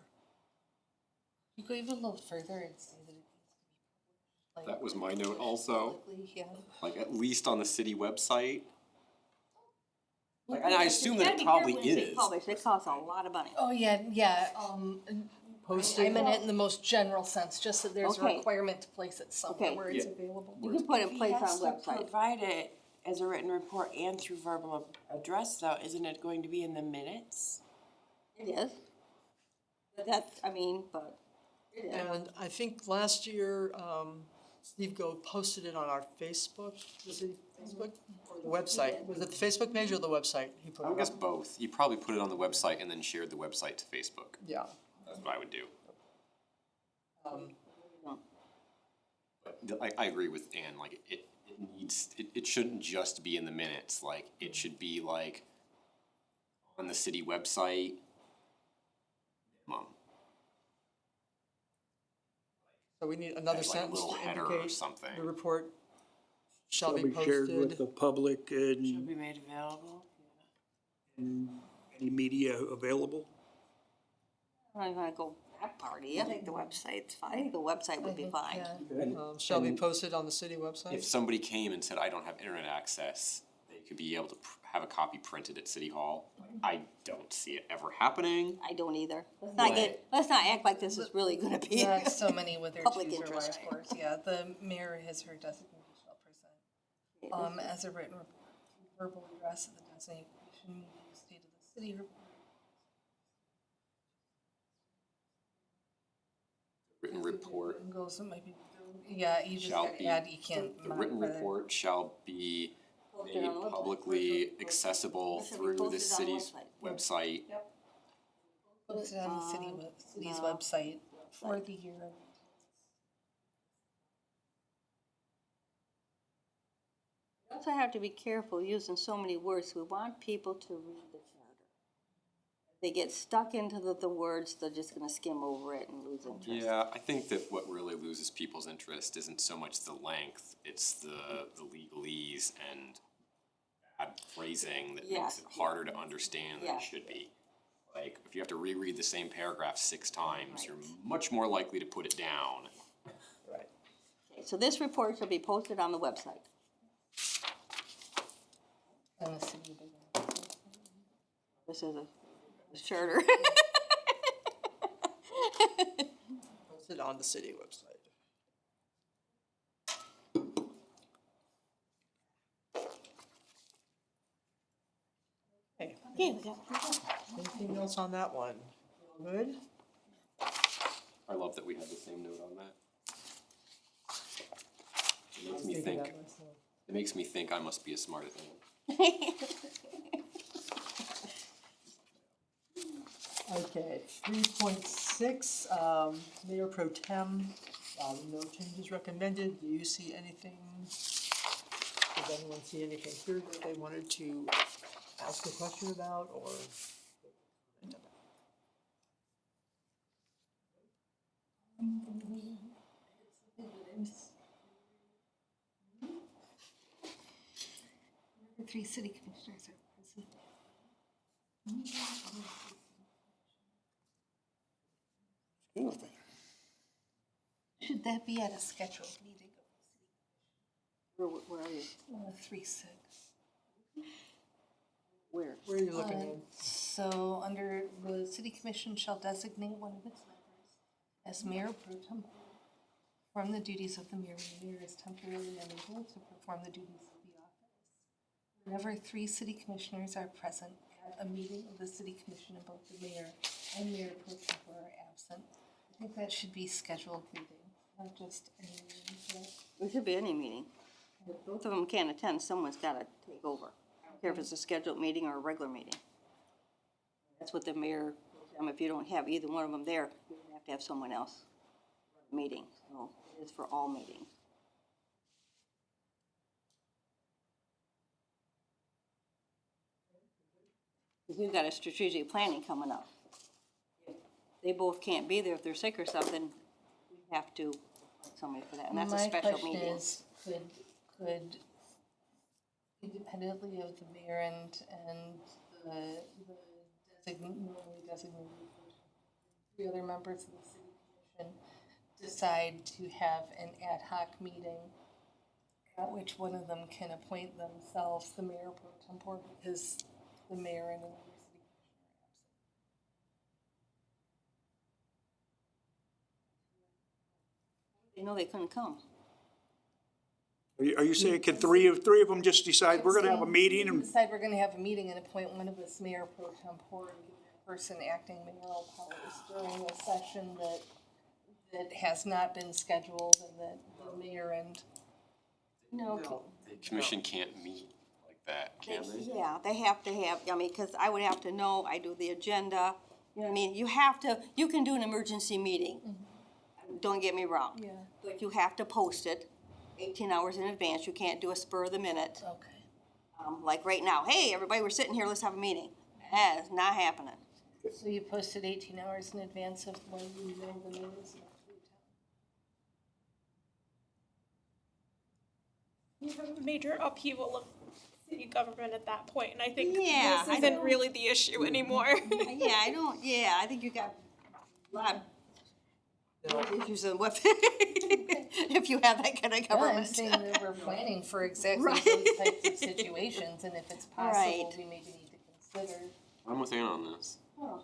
You go even a little further and say that it needs to be published. That was my note also, Publicly, yeah. like at least on the city website. Like, and I assume that it probably is. Published, it costs a lot of money. Oh, yeah, Posted. I meant it in the most general sense, just that there's a Okay. requirement to place it somewhere Okay. where it's Yeah. available. You can put in If he place has on to website. provide it as a written report and through verbal address though, isn't it going to be in the minutes? It is. But that's, I mean, but it is. And I think last year, Steve Go posted it on our Facebook, the city Facebook, or the website. Was it the Facebook page or the website? He put I it would guess on? both. You probably put it on the website and then shared the website to Facebook. Yeah. That's what I would do. No. But I agree with Ann, like it needs, it shouldn't just be in the minutes, like it should be like on the city website. So we need another As like a sentence little to header or indicate something. the report shall Shall be be shared with posted. the public Should and be made available. any media available. I'm not gonna go that party. I think the website's I fine. think the website would be think, fine. yeah. Shall be and- posted on the city website? If somebody came and said, I don't have internet access, they could be able to have a copy printed at City Hall. I don't see it ever happening. I don't either. Let's not act like this is really gonna be. Not so many with their Public T's or interest. Y scores, yeah, the mayor has her designee shall present, as a written verbal address of the designation meeting, state of the city. Written report, And goes, it might be, yeah, you just Shall gotta be- add, you can't the written modify that. report shall be Posted made on the website. publicly accessible It should be through the posted on the city's website. website. Posted on the city's no. website for the year. We also have to be careful using so many words. We want people to read the charter. If they get stuck into the words, they're just gonna skim over it and lose interest. Yeah, I think that what really loses people's interest isn't so much the length, it's the legalese and bad phrasing that makes Yes. it harder to understand than Yeah. it should be. Like, if you have to reread the same paragraph 6 times, you're much more likely to put it down. Right. Okay, so this report shall be posted on the website. On the city website. This is a charter. Posted on the city website. Okay, Okay, we got. anything else on that one? All good? I love that we have the same note on that. It I makes was me thinking think, that myself. it makes me think I must be as smart as him. Okay, 3.6, Mayor Pro Tem, no changes recommended. Do you see anything? Does anyone see anything here that they wanted to ask a question about or comment about? The 3 city commissioners are present. Should that be at a scheduled meeting? Where are you? 3-6. Where? Where are you looking at? So under the city commission shall designate one of its members as mayor pro tem from the duties of the mayor when the mayor is temporarily unable to perform the duties of the office. Whenever 3 city commissioners are present at a meeting of the city commission and both the mayor and mayor pro tempore are absent, I think that should be scheduled meeting, not just any meeting. It should be any meeting. If both of them can't attend, someone's gotta take over. I don't care if it's a scheduled meeting or a regular meeting. That's what the mayor, if you don't have either one of them there, you have to have someone else run the meeting. So it is for all meetings. Because we've got a strategic planning coming up. If they both can't be there, if they're sick or something, we have to appoint somebody for that, and that's a special meeting. My question is, could independently of the mayor and the normally designated 3 other members of the city commission decide to have an ad hoc meeting at which one of them can appoint themselves the mayor pro tempore because the mayor and another city commissioner are absent? They know they couldn't come. Are you saying, can three of them just decide, we're gonna have a meeting and Decide we're gonna have a meeting and appoint one of us mayor pro tempore and give that person acting mayoral powers during a session that has not been scheduled and that the mayor and. No. The commission can't meet like that, can they? Yeah, they have to have, I mean, because I would have to know, I do the agenda, you know what I mean? You have to, you can do an emergency meeting, don't get me wrong. Yeah. But you have to post it 18 hours in advance, you can't do a spur of the minute. Okay. Like right now, hey, everybody, we're sitting here, let's have a meeting. It's not happening. So you posted 18 hours in advance of when you know the mayor is about to be in town? You have a major upheaval of city government at that point, and I think Yeah, this I isn't don't- really the issue anymore. I think you got a lot of issues than what, if you have that kind of Yeah, I'm government. saying that we're planning for exactly Right. those types of situations, and if it's possible, Right. we maybe need to consider. I'm with Ann on this. Oh.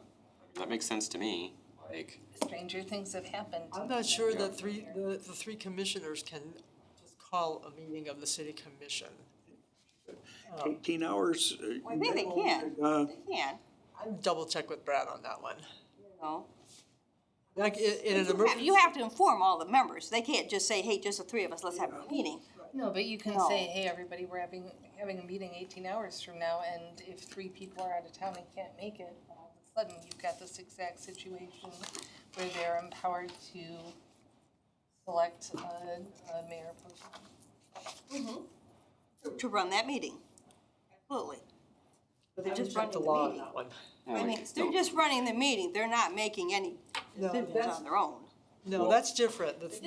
That makes sense to me, like, Stranger things have happened. I'm not sure that the 3 commissioners can just call a meeting of the city commission. 18 hours? I think they can, they can, I'll double check with Brad on that one. you know. Like, in an emergency. You have to inform all the members. They can't just say, hey, just the 3 of us, let's have a meeting. No, but you can No. say, hey, everybody, we're having a meeting 18 hours from now, and if 3 people are out of town and can't make it, all of a sudden, you've got this exact situation where they're empowered to select a mayor pro tem. To run that meeting. Absolutely. But they're just Check running the the law on meeting. that one. I mean, they're just running the meeting. They're not making any No, decisions that's- on their own. No, that's different. just-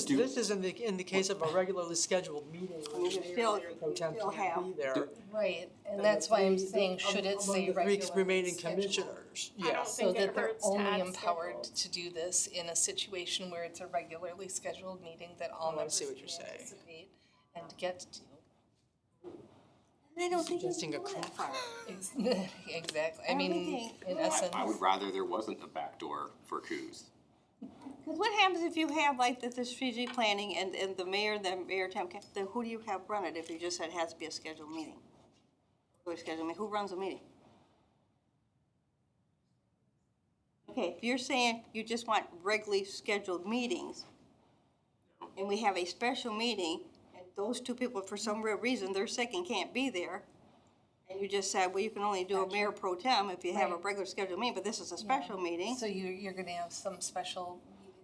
This is in the case of a regularly scheduled meeting You where the can still- mayor pro tem still can't be have- there. Right, and that's why I'm saying, should it Among say the 3 regularly remaining scheduled? commissioners, I don't yes. So think it that they're hurts to only add empowered scheduled. to do this in a situation where it's a regularly scheduled meeting that all Oh, I members see can what you're saying. participate and get to. I don't think you Suggesting can a go that clock. far. Exactly, I don't mean, think in they- essence. I would rather there wasn't a backdoor for coups. Because what happens if you have like the strategic planning and the mayor town, then who do you have run it if you just said it has to be a scheduled meeting? Who runs a meeting? Okay, if you're saying you just want regularly scheduled meetings, and we have a special meeting, and those 2 people, for some real reason, they're sick and can't be there, and you just said, well, you can only do a mayor pro tem if you have a Right. regular scheduled meeting, but this is a special meeting. So you're gonna have some special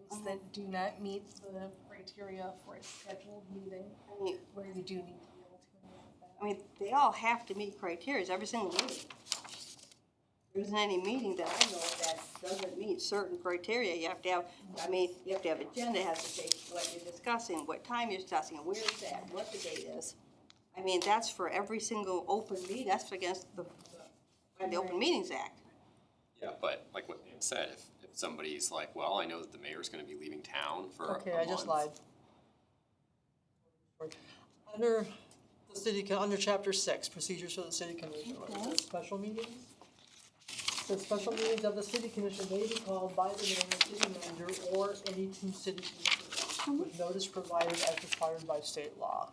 meetings that do not meet the criteria for a scheduled meeting, I mean, where you do need to be able to announce that. I mean, they all have to meet criteria, every single meeting. There isn't any meeting that I know of that doesn't meet meet certain criteria. You have to have, I mean, you have to have agenda, it has to say what you're discussing, what time you're discussing, and where it's at, what the date is. I mean, that's for every single open meeting, that's against the Open Meetings Act. Yeah, but like what Dan said, if somebody's like, well, I know that the mayor's gonna be leaving town for a month. Okay, I just lied. Under the under chapter 6, procedures for the city commission, it says special meetings. It says special meetings of the city commission may be called by the mayor, city manager, or any two city commissioners, with notice provided as required by state law.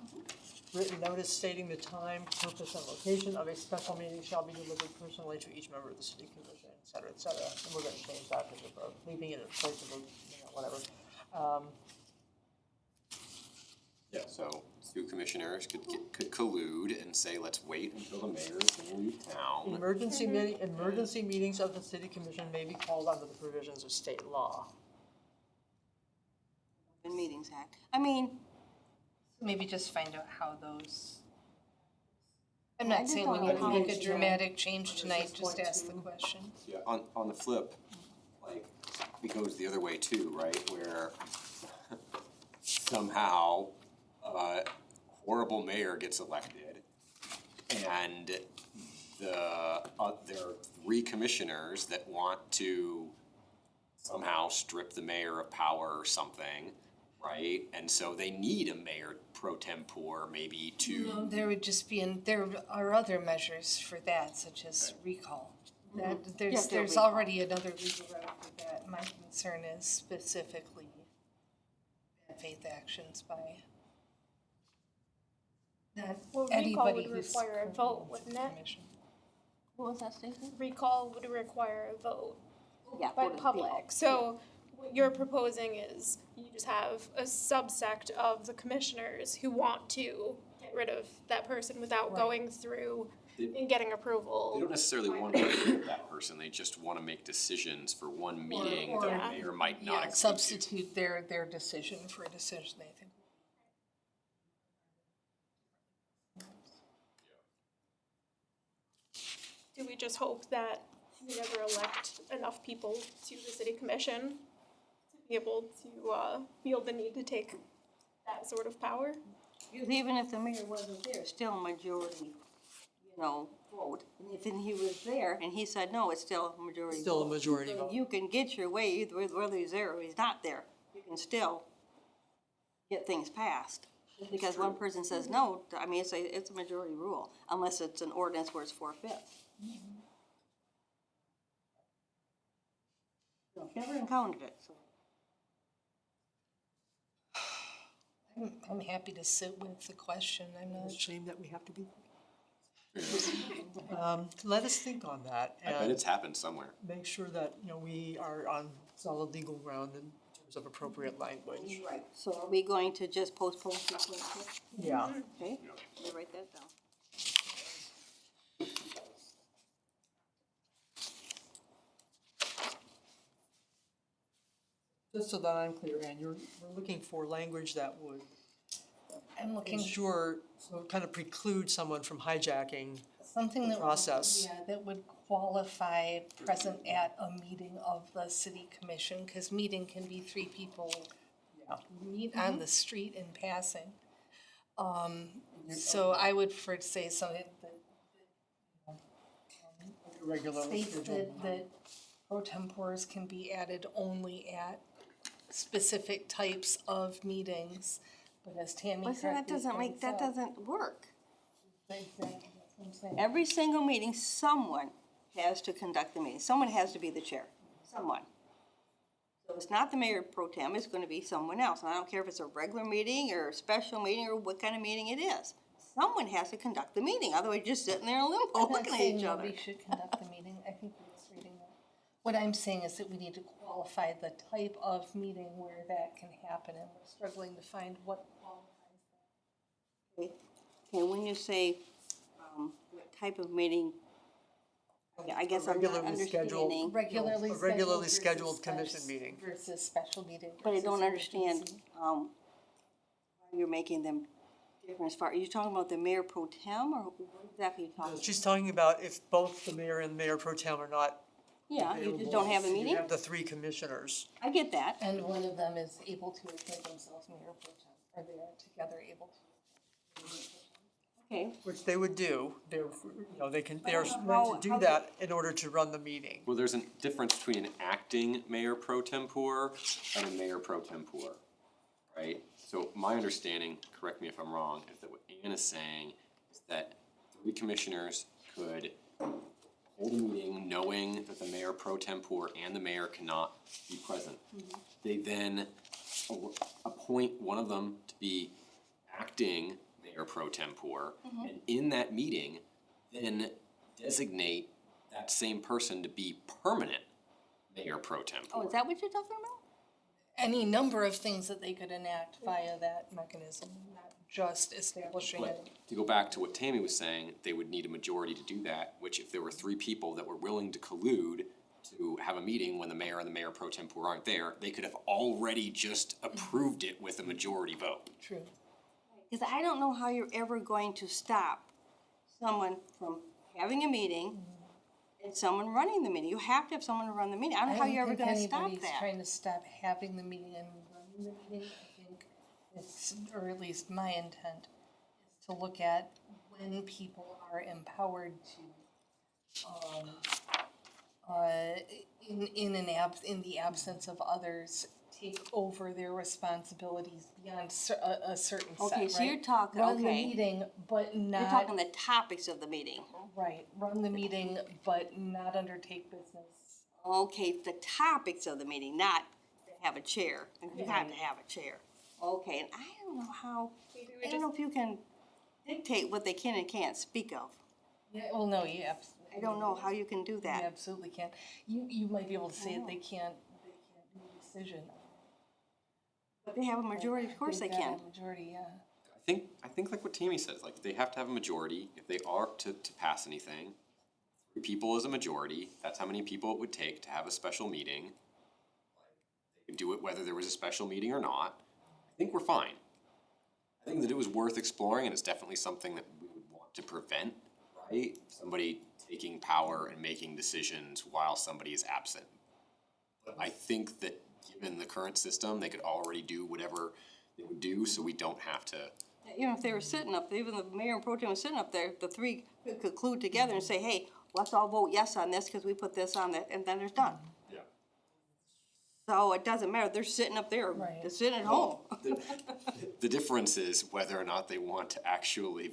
Written notice stating the time, purpose, and location of a special meeting shall be delivered personally to each member of the city commission, et cetera, et cetera. And we're gonna change that because we're leaving it in place of, whatever. Yeah, so two commissioners could collude and say, let's wait until the mayor's gonna leave town. Emergency meetings of the city commission may be called under the provisions of state law. Open Meetings Act. I mean, Maybe just find out how those. I'm I not just saying don't we know need to how make it's a dramatic change tonight, just ask the question. Yeah, on the flip, like, it goes the other way too, right, where somehow a horrible mayor gets elected and there are 3 commissioners that want to somehow strip the mayor of power or something, right? And so they need a mayor pro tempore maybe to. There would just be, there are other measures for that, such as recall. That, Yes, there'll there's be- already another legal route for that. My concern is specifically bad faith actions by not Well, recall anybody would who's require a currently vote, in wouldn't the it? commission. what was that, Stacey? Recall would require a vote Yeah. by vote of the people. public, so what you're proposing is you just have a subsect of the commissioners who want to get rid of that person without going through and getting They approval. don't necessarily want to get rid of that person, they just want to make decisions for one meeting or- that Yeah. the mayor might not Yeah, agree to. substitute their decision for a decision they think. Do we just hope that we never elect enough people to the city commission to be able to feel the need to take that sort of power? Because even if the mayor wasn't there, still a majority, vote. And if he was there and he said no, it's still a majority Still a vote. majority So vote. you can get your way either whether he's there or he's not there. You can still get things passed. Just because one person says no, I mean, it's a majority rule, unless it's an ordinance where it's 4/5. I've never encountered it, so. I'm happy to sit with the question, I'm not. It's a shame that we have to be. Let us think on that I bet and it's happened somewhere. make sure that, we are on solid legal ground in terms of appropriate language. Right. So are we going to just postpone 3.6? Yeah. Okay, let me write that down. Just so that I'm clear, Ann, we're looking for language that would I'm looking ensure, so kind of preclude someone from hijacking. something that would, process. yeah, that would qualify present at a meeting of the city commission, cause meeting can be 3 people meet on the street in passing. So I would prefer to say something that Regularly states scheduled. that pro tempores can be added only at specific types of meetings, but as Tammy But see, that correctly doesn't points that out- doesn't work. Exactly, that's what I'm saying. Every single meeting, someone has to conduct the meeting. Someone has to be the chair. Someone. So it's not the mayor pro tem, it's gonna be someone else. And I don't care if it's a regular meeting or a special meeting or what kind of meeting it is. Someone has to conduct the meeting, otherwise you're just sitting there in limbo I'm not looking at saying each other. nobody should conduct the meeting, I think we're just reading that. What I'm saying is that we need to qualify the type of meeting where that can happen, and we're struggling to find what qualifies that. Okay, when you say, what type of meeting, I guess I'm not Regularly scheduled. understanding. Regularly A scheduled regularly versus scheduled commission spec- meeting. versus special meeting But I versus don't understand, emergency. why you're making them different as far, are you talking about the mayor pro tem, or what exactly are you talking about? She's talking about if both the mayor and mayor pro tem are not Yeah, you just available. don't have a You meeting? have the three commissioners. I get that. And one of them is able to appoint themselves mayor pro tem, or they are together able to. Okay, Which they would do, they're, they can, they're How- meant to how- do that in order to run the meeting. Well, there's a difference between an acting mayor pro tempore and a mayor pro tempore, right? So my understanding, correct me if I'm wrong, is that what Ann is saying is that three commissioners could hold a meeting knowing that the mayor pro tempore and the mayor cannot be present. They then appoint one of them to be acting mayor pro tempore, and in that meeting, then designate that same person to be permanent mayor pro tempore. oh, is that what you're talking about? Any number of things that they could enact via that mechanism, not just establishing But it. to go back to what Tammy was saying, they would need a majority to do that, which if there were three people that were willing to collude to have a meeting when the mayor and the mayor pro tempore aren't there, they could have already just approved it with a majority vote. True. Because I don't know how you're ever going to stop someone from having a meeting and someone running the meeting. You have to have someone to run the meeting. I don't know how you're ever gonna stop anybody's that. trying to stop having the meeting and running the meeting. I think it's, or at least my intent, is to look at when people are empowered to, in the absence of others, take over their responsibilities beyond a certain set, right? Okay, so you're talking, Run the okay. meeting, but not. You're talking the topics of the meeting. Right, run the meeting, but not undertake business. Okay, the topics of the meeting, not to have a chair. You have to have a chair. Okay, and I don't know how, I don't know if you can dictate what they can and can't speak of. Yeah, well, no, you absolutely. I don't know how you can do You that. absolutely can't. You might be able to say that they can't do a decision. But they have a majority, of course they They've got can. a majority, yeah. I think like what Tammy says, like they have to have a majority if they are to pass anything. Three people is a majority, that's how many people it would take to have a special meeting. They could do it whether there was a special meeting or not. I think we're fine. I think that it was worth exploring and it's definitely something that we would want to prevent, right? Somebody taking power and making decisions while somebody is absent. But I think that given the current system, they could already do whatever they would do, so we don't have to. You know, if they were sitting up, even the mayor and pro tem was sitting up there, the three could conclude together and say, hey, let's all vote yes on this because we put this on that, and then it's done. Yeah. So it doesn't matter, they're sitting up there, Right. they're sitting at home. The difference is whether or not they want to actually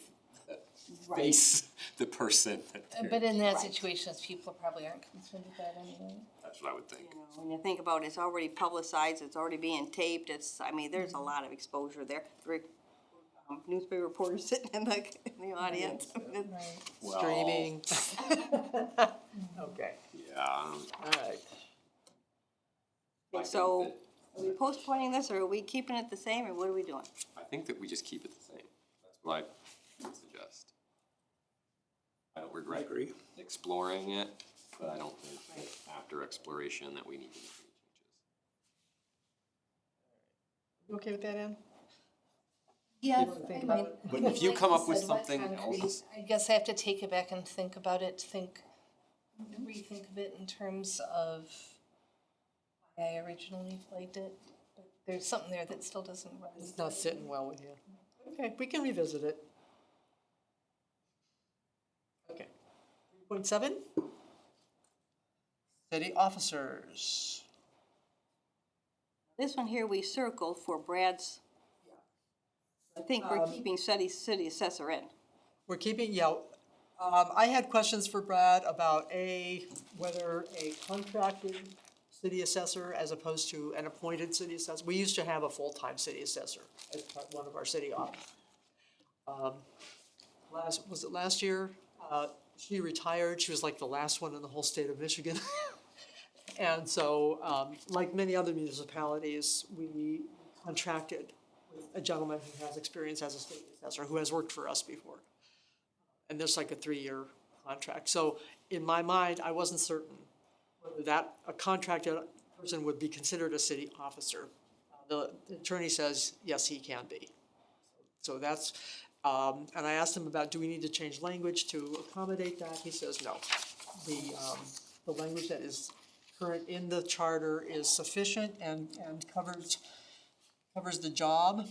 face the person that they're. But in that Right. situation, people probably aren't concerned with that anyway. That's what I would think. You know, when you think about it, it's already publicized, it's already being taped, I mean, there's a lot of exposure there. Three newspaper reporters sitting in the audience. Right. Well, Streaming. Okay, Yeah, alright. I think So, that- are we postponing this, or are we keeping it the same, or what are we doing? I think that we just keep it the same. That's what I would suggest. I don't I regret agree. exploring it, but I don't think that after exploration that we need to make any changes. You okay with that, Ann? Yeah, think I about mean, it. But if you like come up with said, what something concrete- else- I guess I have to take it back and think about it, rethink of it in terms of why I originally flagged it. But there's something there that still doesn't run. It's not sitting well with you. Okay, we can revisit it. Okay. 3.7. City officers. This one here we circled for Brad's. I think we're keeping city assessor in. We're keeping, yeah, I had questions for Brad about whether a contracted city assessor as opposed to an appointed city assessor. We used to have a full-time city assessor as one of our city offices. Was it last year? She retired, she was like the last one in the whole state of Michigan. And so, like many other municipalities, we contracted with a gentleman who has experience as a state assessor, who has worked for us before. And there's like a 3-year contract. So in my mind, I wasn't certain whether a contracted person would be considered a city officer. The attorney says, yes, he can be. So that's, and I asked him about, do we need to change language to accommodate that? He says, no. the language that is current in the charter is sufficient and covers the job.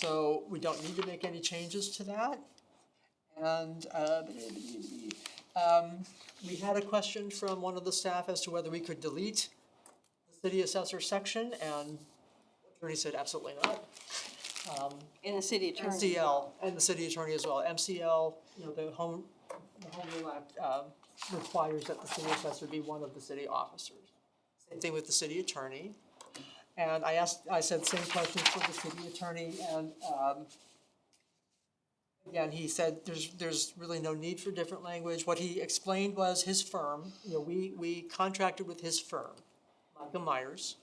So we don't need to make any changes to that. And we had a question from one of the staff as to whether we could delete the city assessor section, and the attorney said absolutely not. In the city attorney. MCL, and the city attorney as well. MCL, you know, the Home Rule Act requires that the city assessor be one of the city officers. Same thing with the city attorney. And I said same questions for the city attorney, and again, he said there's really no need for different language. What he explained was his firm, you know, we contracted with his firm, Micah Myers.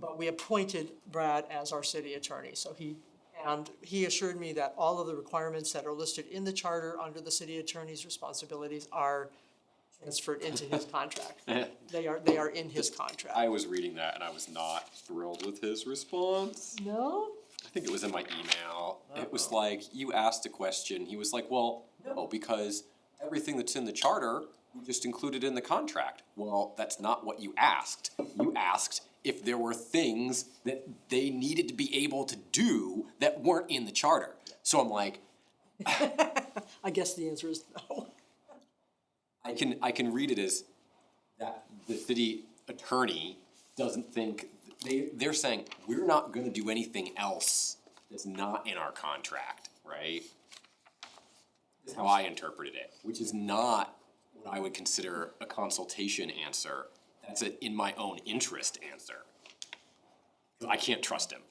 But we appointed Brad as our city attorney, so he assured me that all of the requirements that are listed in the charter under the city attorney's responsibilities are transferred into his contract. They are in his contract. I was reading that and I was not thrilled with his response. No? I think it was in my email. It was like, you asked a question, he was like, well, no, because everything that's in the charter, we just included in the contract. Well, that's not what you asked. You asked if there were things that they needed to be able to do that weren't in the charter. So I'm like, I guess the answer is no. I can read it as that the city attorney doesn't think, they're saying, we're not gonna do anything else that's not in our contract, right? Is how I interpreted it, which is not what I would consider a consultation answer. That's an in my own interest answer. I can't trust him.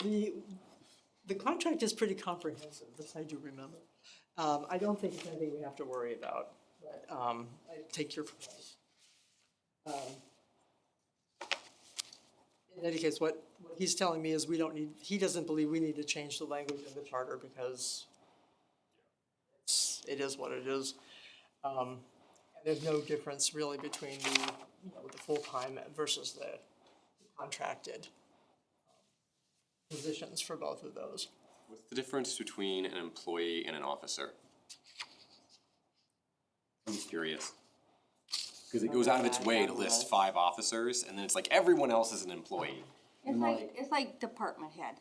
The contract is pretty comprehensive, this I do remember. I don't think it's anything we have to worry about, but I take your point. In any case, what he's telling me is he doesn't believe we need to change the language of the charter because it is what it is. And there's no difference really between the full-time versus the contracted positions for both of those. What's the difference between an employee and an officer? I'm curious. Because it goes out of its way to list 5 officers, and then it's like everyone else is an employee. It's like department head.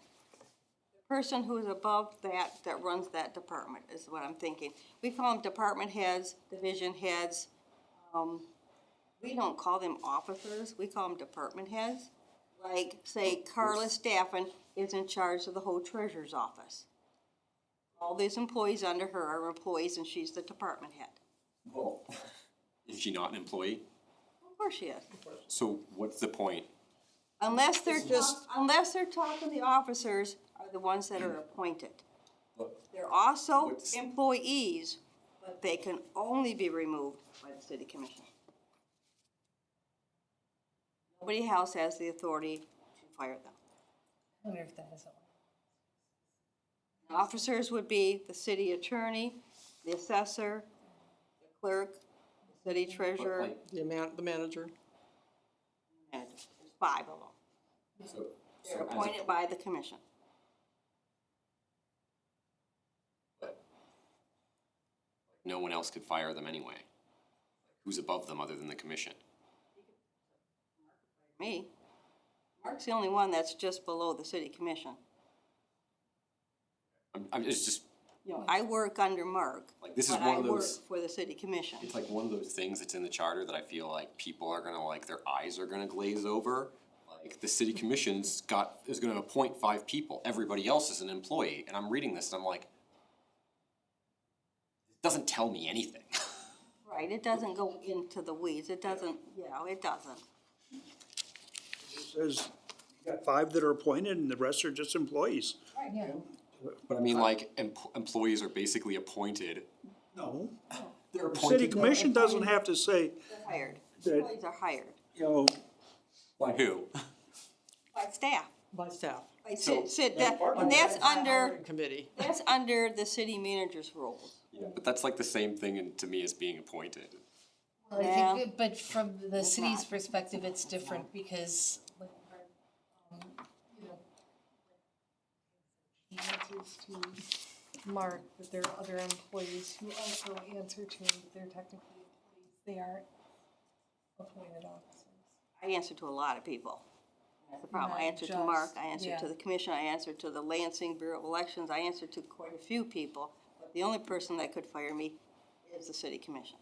The person who's above that runs that department is what I'm thinking. We call them department heads, division heads. We don't call them officers, we call them department heads. Like, say, Carla Staffen is in charge of the whole treasurer's office. All these employees under her are employees and she's the department head. Well, is she not an employee? Of course she is. So what's the point? Unless they're talking, the officers are the ones that are appointed. They're also What's- employees, but they can only be removed by the city commission. Nobody else has the authority to fire them. I wonder if that is Officers would be the city attorney, the assessor, the clerk, the city treasurer, The manager. and there's 5 of them. So They're appointed by the commission. no one else could fire them anyway. Who's above them other than the commission? Me. Mark's the only one that's just below the city commission. It's just, You know, I work under Mark, like, this is but one I of work those, for the city commission. it's like one of those things that's in the charter that I feel like people are gonna, like, their eyes are gonna glaze over. Like, the city commission's is gonna appoint 5 people, everybody else is an employee, and I'm reading this and I'm like, it doesn't tell me anything. Right, it doesn't go into the weeds, it doesn't, it doesn't. It says you got 5 that are appointed and the rest are just employees. Yeah. But I mean, like, employees are basically appointed, No. they're The appointed. city commission doesn't have to say, They're hired. That- Employees are hired you know, By who? by staff. By staff. By So- and that's under, Hiring Committee. that's under the city manager's rules. Yeah, but that's like the same thing to me as being appointed. Well, I Yeah. think, but from the It's city's not. perspective, it's different because, like, you know, Mark, but there are other employees who also answer to him, but they're technically employees, they aren't appointed officers. I answer to a lot of people. That's the problem. I Not answer to Mark, just- I answer to yeah. the commission, I answer to the Lansing Bureau of Elections, I answer to quite a few people. But the only person that could fire me is the city commission.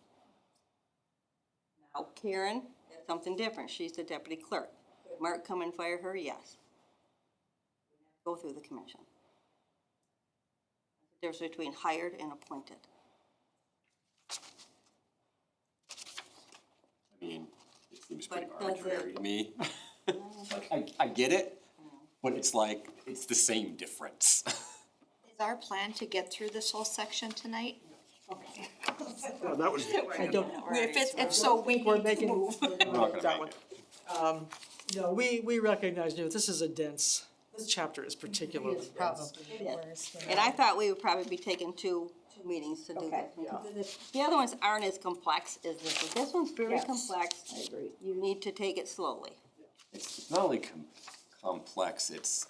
Now Karen, that's something different. She's the deputy clerk. Could Mark come and fire her? Yes. Go through the commission. There's a difference between hired and appointed. I mean, it seems pretty But does arbitrary it- to me. Like, I get it, but it's like, it's the same difference. Is our plan to get through this whole section tonight? Okay. Well, that was, I don't, If so, we we're need to making, move. we're gonna not make gonna that make one. You know, we recognize, you know, this is a dense, this chapter is particularly It's dense. probably It the is. worst. And I thought we would probably be taking two meetings to do this. The other ones aren't as complex as this one. This one's very complex. I agree. You need to take it slowly. It's not only complex, it's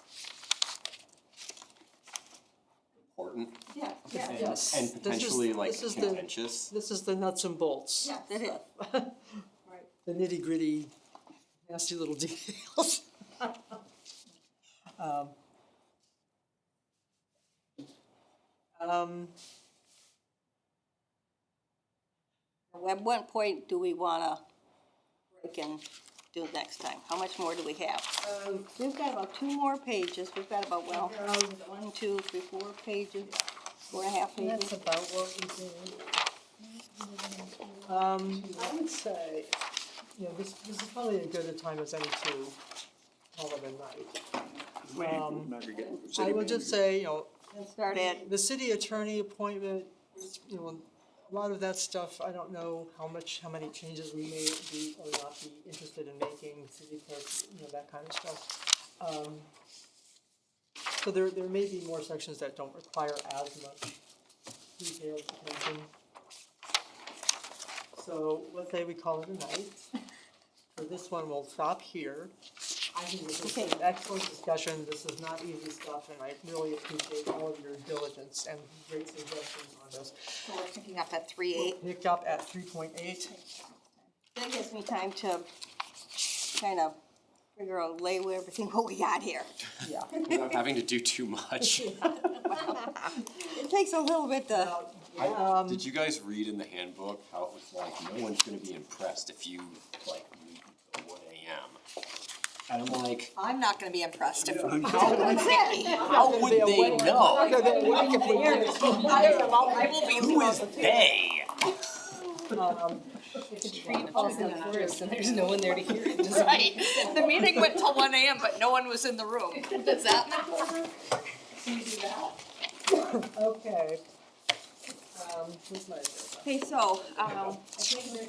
important Yeah, Yes. and This is- potentially like this is the- contentious. This is the nuts and bolts, Yes, it is. the nitty gritty, nasty little details. At what point do we wanna break and do it next time? How much more do we have? We've got about 2 more pages. We've got about, well, 1, 2, 3, 4 pages, 4.5 And that's pages. about what we did. I would say, you know, this is probably as good a time as any to call it a night. I would just say, you know, Let's start at, the city attorney appointment, you know, a lot of that stuff, I don't know how many changes we may be or not be interested in making, city clerk, you know, that kind of stuff. So there may be more sections that don't require as much detailed attention. So let's say we call it a night. For this one, we'll stop here. I think this is an excellent discussion. This is not easy stuff, and I really appreciate all of your diligence and great suggestions on this. So we're picking up at 3:08. Pick up at 3.8. that gives me time to kind of figure out, lay everything what we got here. Yeah. Without having to do too much. It takes a little bit to, Did you guys read in the handbook how it was like, no one's gonna be impressed if you like read until 1 AM? And I'm like, I'm not gonna be impressed if. how would they know? I will be. Who is they? If a tree falls in the forest and there's no one there to hear it, just Right, the meeting went till 1 AM, but no one was in the room. Does that matter? Okay. Where's my agenda? okay, so, I think we're